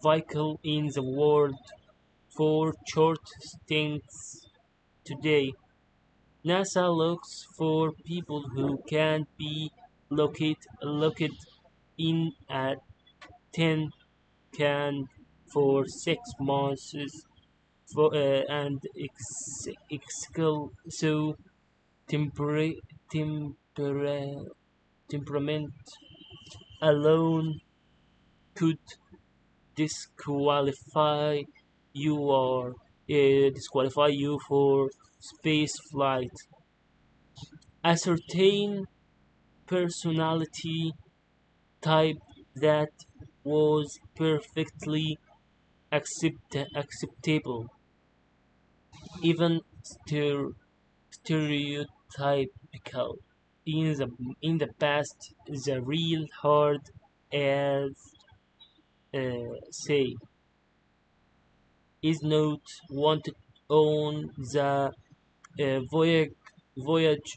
Speaker 1: vehicle in the world for short stints. Today, NASA looks for people who can be located in a tin can for 6 months and excel so temper- temper- temperament alone could disqualify disqualify you for space flight. A certain personality type that was perfectly acceptable, even stereotypical. In the past, the real hard as say is not wanted on the voyage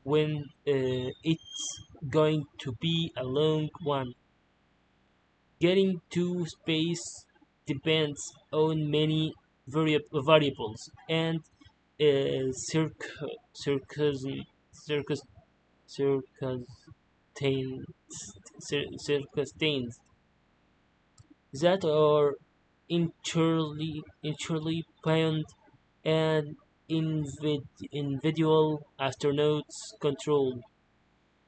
Speaker 1: when it's going to be a long one. Getting to space depends on many variables, and uh, circus, circus, circus, circumstances that are entirely beyond an individual astronaut's control.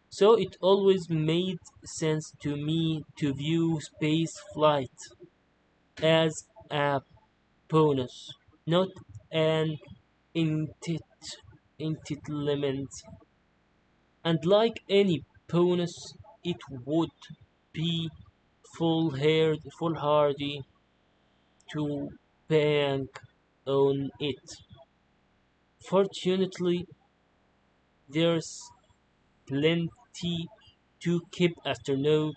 Speaker 1: So it always made sense to me to view space flight as a bonus, not an entit- entitlement. And like any bonus, it would be foolhardy to bank on it. Fortunately, there's plenty to keep astronaut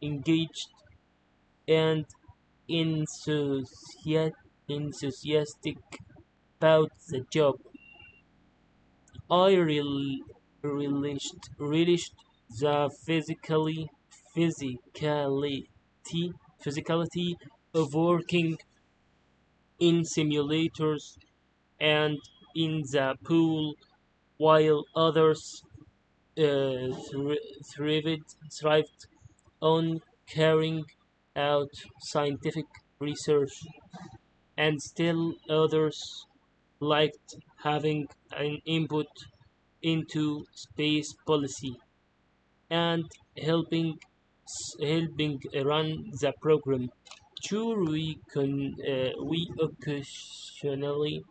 Speaker 1: engaged and enthusiastic about the job. I relished the physicality physicality of working in simulators and in the pool while others thrived on carrying out scientific research, and still others liked having an input into space policy and helping run the program. Sure, we occasionally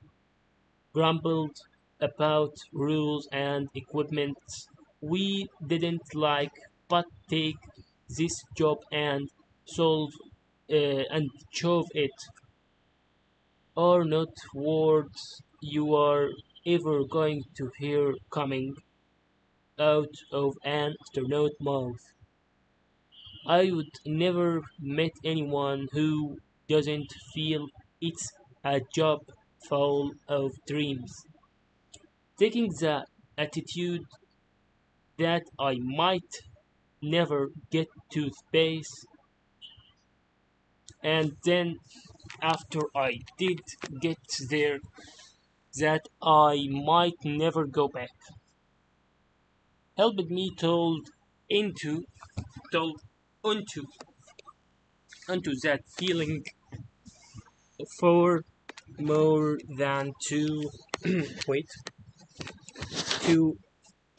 Speaker 1: grumbled about rules and equipment we didn't like, but take this job and solve and shove it are not words you are ever going to hear coming out of an astronaut mouth. I would never met anyone who doesn't feel it's a job full of dreams. Taking the attitude that I might never get to space, and then after I did get there, that I might never go back, helped me into told onto onto that feeling for more than wait 2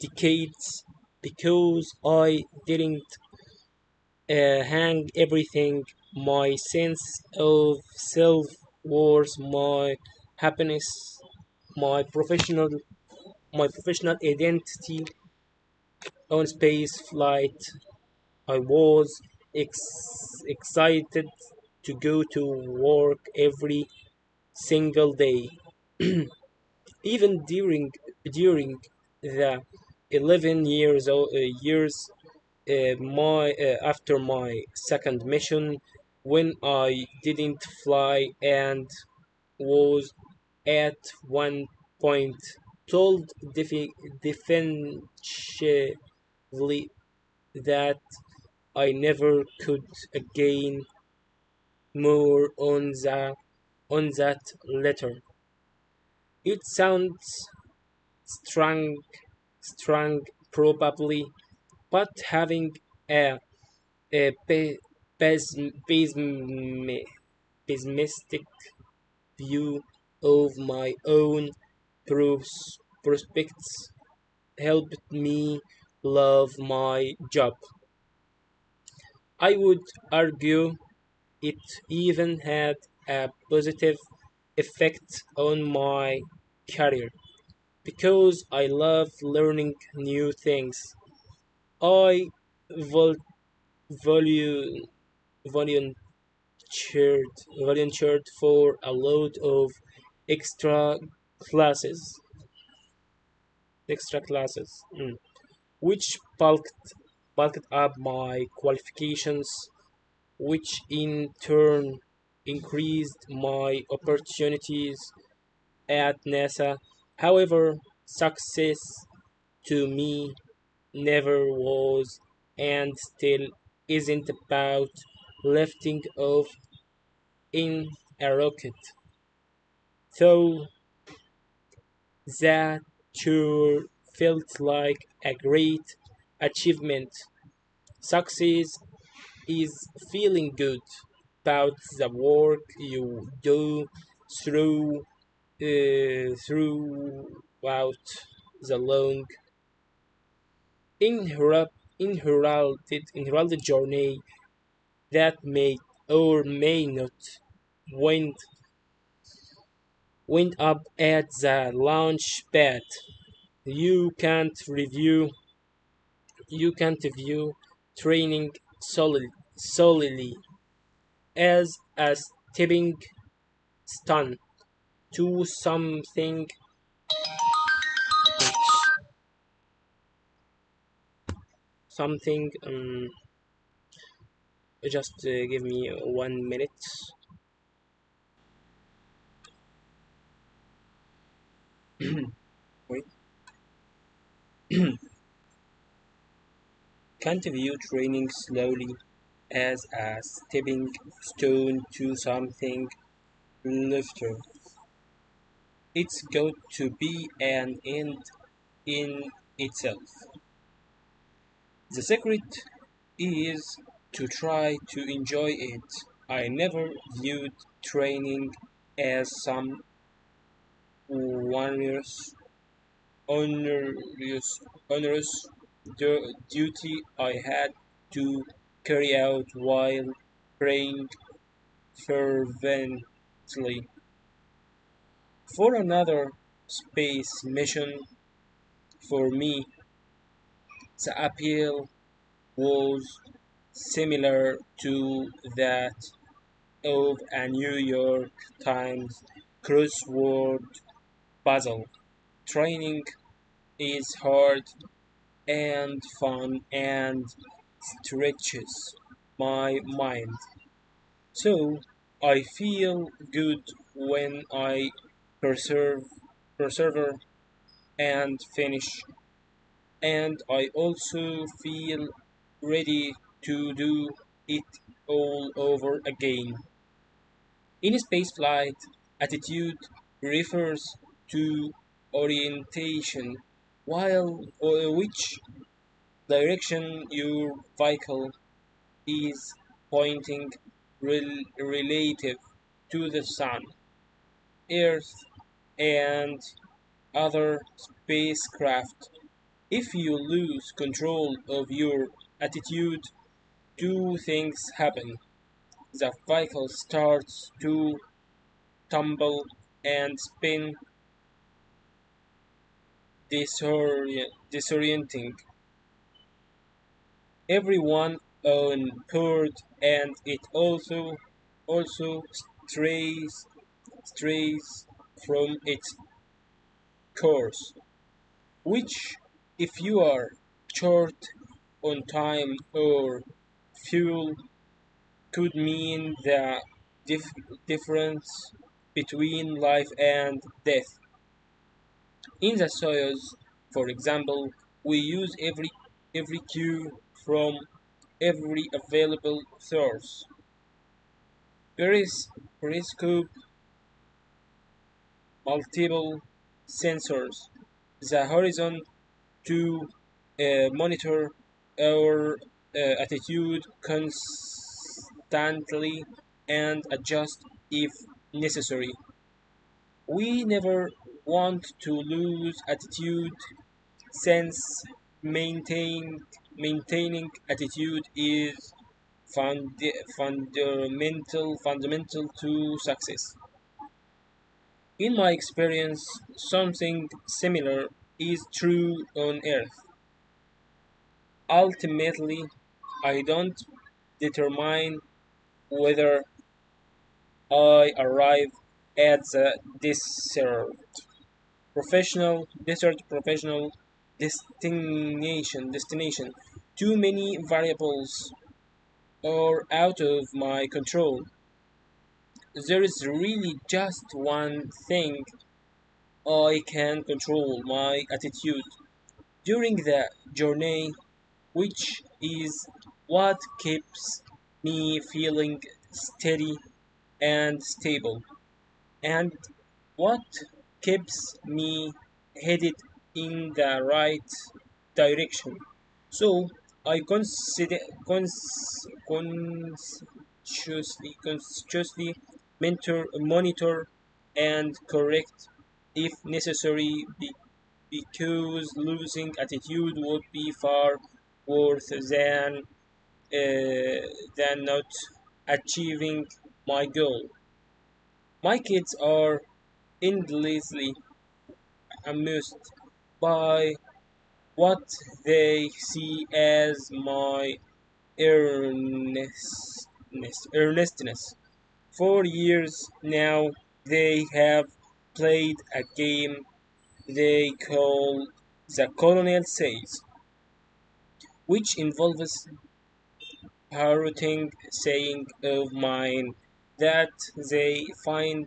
Speaker 1: decades because I didn't hang everything, my sense of self worth, my happiness, my professional identity on space flight. I was excited to go to work every single day, even during the 11 years my after my second mission when I didn't fly and was at one point told definitively that I never could again more on that letter. It sounds strong, strong probably, but having a pessimistic view of my own prospects helped me love my job. I would argue it even had a positive effect on my career because I love learning new things. I vol- volu- volunteered volunteered for a lot of extra classes, extra classes, which bulked up my qualifications, which in turn increased my opportunities at NASA. However, success to me never was and still isn't about lifting off in a rocket, though that sure felt like a great achievement.
Speaker 2: Success is feeling good about the work you do through throughout the long inheralded journey that may or may not wind up at the launch pad. You can't review you can't view training solely as a stepping stone to something. Just give me 1 minute. Wait. Can't view training slowly as a stepping stone to something lifter. It's got to be an end in itself. The secret is to try to enjoy it. I never viewed training as some onerous, onerous, onerous duty I had to carry out while praying fervently for another space mission. For me, the appeal was similar to that of a New York Times crossword puzzle. Training is hard and fun and stretches my mind. So I feel good when I perserve, persevere and finish, and I also feel ready to do it all over again. In spaceflight, attitude refers to orientation, while which direction your vehicle is pointing relative to the Sun, Earth, and other spacecraft. If you lose control of your attitude, two things happen. The vehicle starts to tumble and spin, disorienting everyone on board, and it also strays strays from its course, which, if you are short on time or fuel, could mean the dif- difference between life and death. In the Soyuz, for example, we use every cue from every available source. Periscope, multiple sensors, the horizon to monitor our attitude constantly and adjust if necessary. We never want to lose attitude since maintaining attitude is fundamental to success. In my experience, something similar is true on Earth. Ultimately, I don't determine whether I arrive at the desired professional destination. Too many variables are out of my control. There is really just one thing I can control: my attitude during the journey, which is what keeps me feeling steady and stable, and what keeps me headed in the right direction. So, I consider consciously monitor and correct if necessary because losing attitude would be far worse than not achieving my goal. My kids are endlessly amused by what they see as my earnestness. For years now, they have played a game they call the Colonel Says, which involves parroting saying of mine that they find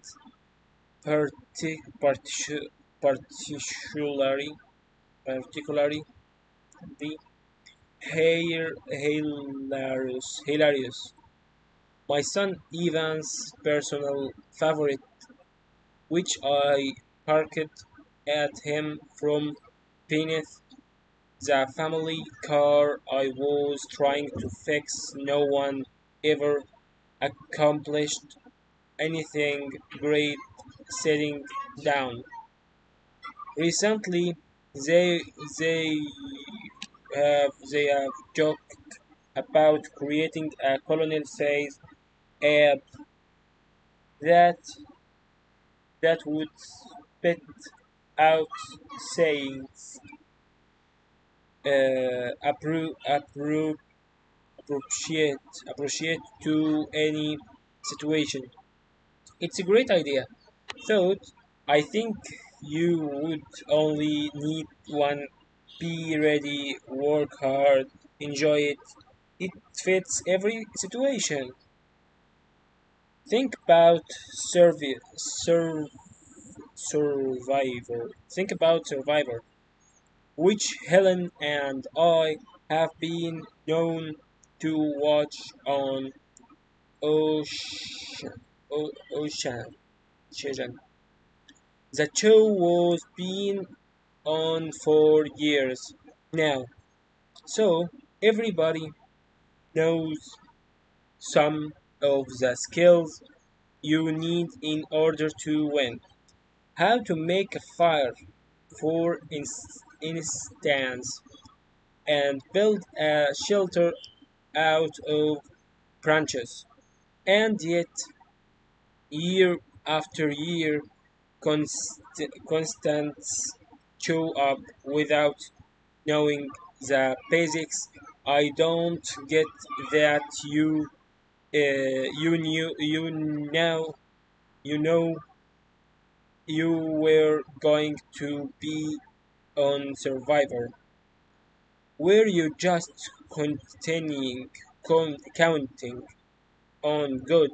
Speaker 2: particularly particularly hilarious. My son Ivan's personal favorite, which I parked at him from beneath the family car I was trying to fix. No one ever accomplished anything great sitting down. Recently, they they they have joked about creating a Colonel Says app that would spit out sayings uh, appropriate to any situation. It's a great idea. Thought I think you would only need one. Be ready, work hard, enjoy it. It fits every situation. Think about Survivor. Think about Survivor, which Helen and I have been known to watch on Ocean. Ocean. Ocean. The show was been on for years now, so everybody knows some of the skills you need in order to win. How to make a fire, for instance, and build a shelter out of branches. And yet, year after year, constants show up without knowing the basics. I don't get that you know you were going to be on Survivor. Were you just continuing counting on good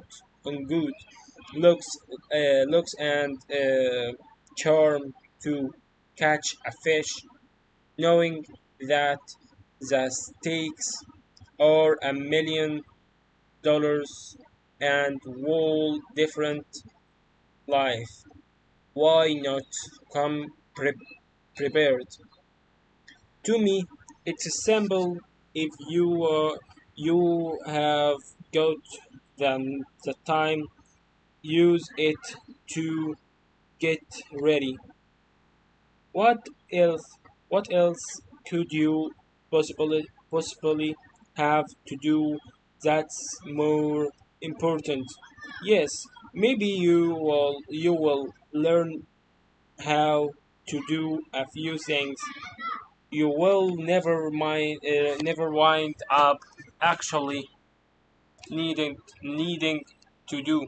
Speaker 2: looks and charm to catch a fish, knowing that the stakes are $1 million and whole different life? Why not come prepared? To me, it's simple. If you have got the time, use it to get ready. What else? What else could you possibly have to do that's more important? Yes, maybe you will learn how to do a few things you will never wind up actually needing to do.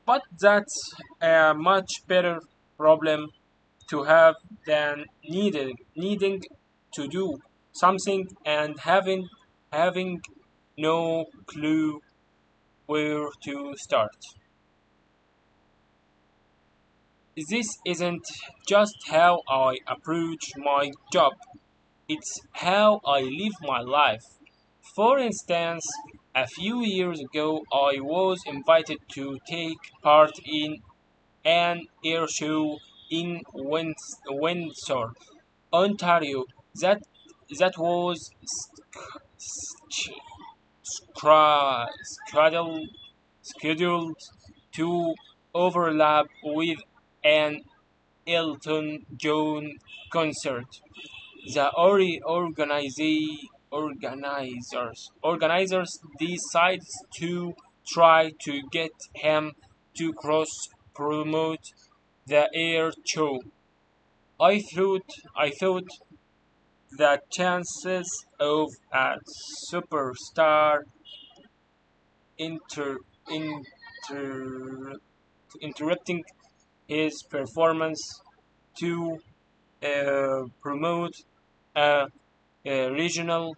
Speaker 2: But that's a much better problem to have than needing to do something and having no clue where to start. This isn't just how I approach my job, it's how I live my life. For instance, a few years ago I was invited to take part in an air show in Windsor, Ontario. That that was scheduled scheduled to overlap with an Elton John concert. The organizers decided to try to get him to cross promote the air show. I thought the chances of a superstar inter, inter, interrupting his performance to promote a, a regional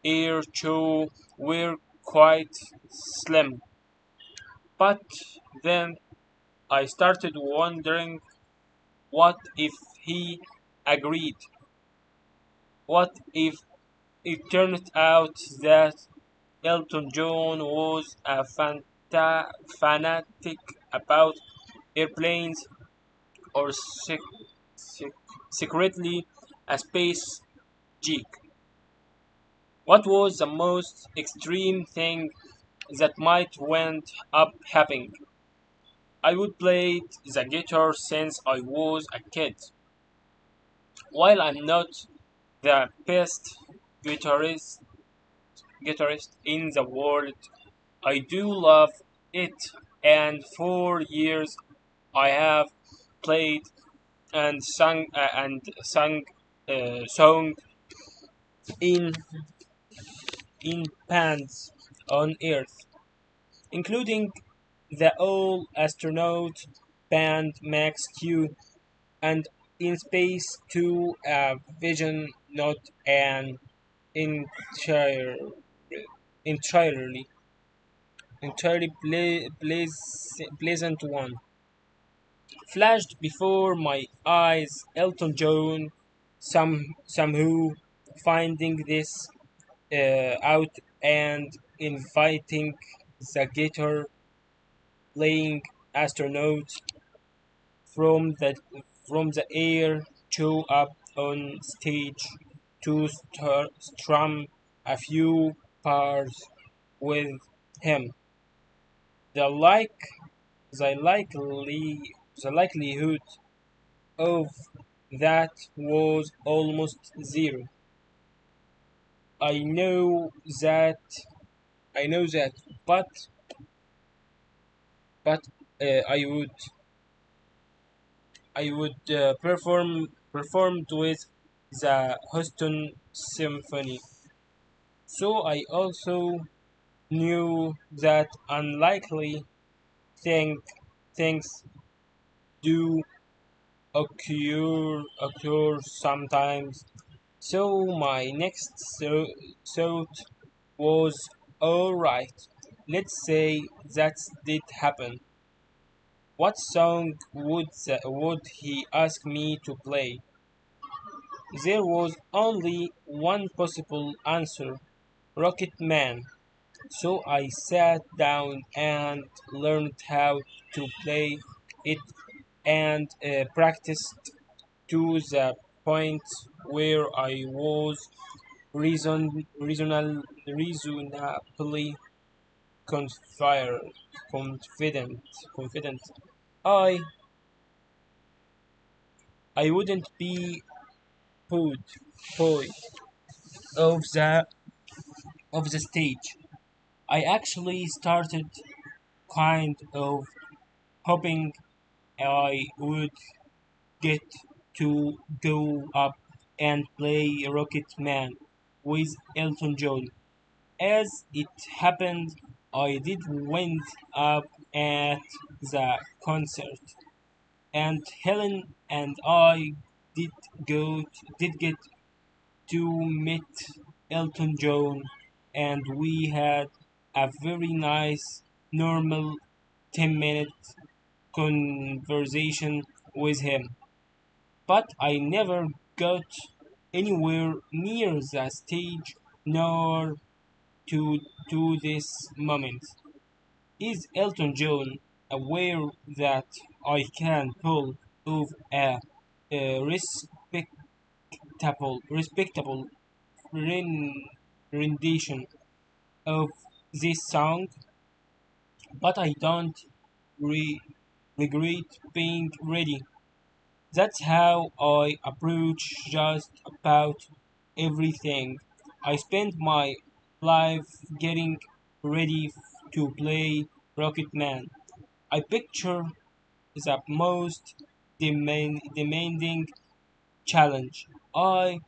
Speaker 2: air show were quite slim. But then I started wondering, what if he agreed? What if it turned out that Elton John was a fanatic about airplanes, or sec- secretly a space geek? What was the most extreme thing that might went up happening? I would play the guitar since I was a kid. While I'm not the best guitarist guitarist in the world, I do love it, and for years I have played and sung in bands on Earth, including the All Astronaut band Max Q, and in space to a vision, not an entire, entirely pleasant one. Flashed before my eyes Elton John somehow finding this out and inviting the guitar playing astronaut from the air show up on stage to strum a few bars with him. The like the likelihood of that was almost zero. I know that I know that, but but I would performed with the Houston Symphony. So I also knew that unlikely thing, things do occur sometimes. So my next thought was, all right. Let's say that did happen. What song would he ask me to play? There was only one possible answer: Rocket Man. So I sat down and learned how to play it and practiced to the point where I was reasonably confident. Confident. Confident. I I wouldn't be boy boy of the stage. I actually started kind of hoping I would get to go up and play Rocket Man with Elton John. As it happened, I did wind up at the concert, and Helen and I did did get to meet Elton John, and we had a very nice, normal 10-minute conversation with him. But I never got anywhere near the stage nor to this moment. Is Elton John aware that I can pull off a respectable rendition of this song, but I don't re- regret being ready. That's how I approach just about everything. I spend my life getting ready to play Rocket Man. I picture the most demanding challenge. I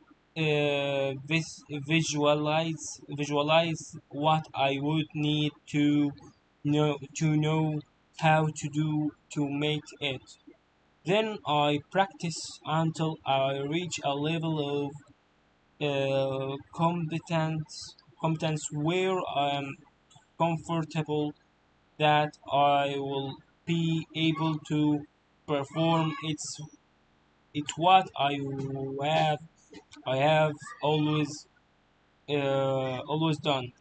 Speaker 2: visualize what I would need to know how to do to make it. Then I practice until I reach a level of competence where I am comfortable that I will be able to perform. It's what have I have always done.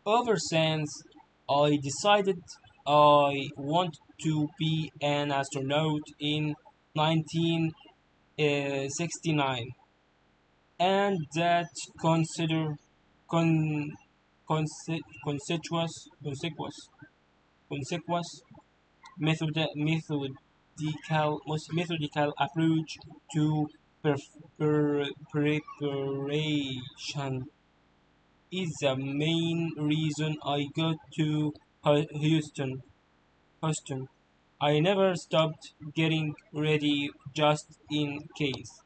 Speaker 2: Ever since I decided I want to be an astronaut in 1969, and that consider con, consequous methodical approach to preparation is the main reason I got to Houston. I never stopped getting ready just in case.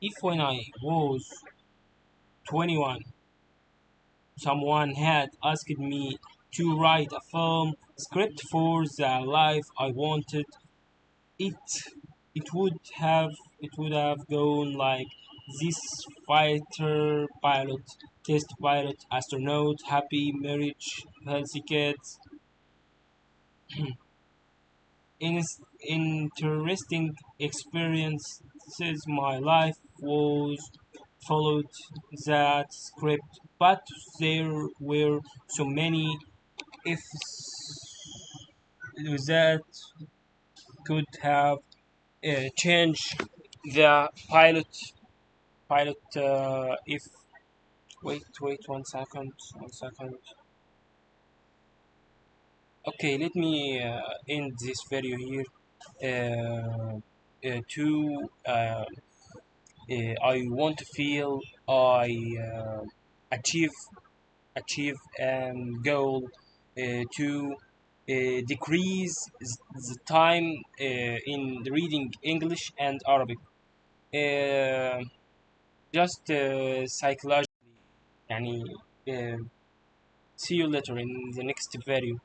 Speaker 2: If when I was 21, someone had asked me to write a film script for the life I wanted, it it would have gone like this: fighter pilot, test pilot, astronaut, happy marriage, healthy kids. Interesting experiences. My life was followed that script, but there were so many ifs that could have changed the pilot. If wait 1 second, 1 second. Okay, let me end this video here. To I want to feel I achieve goal to decrease the time in reading English and Arabic. Uh, just psychologically. يعني, see you later in the next video.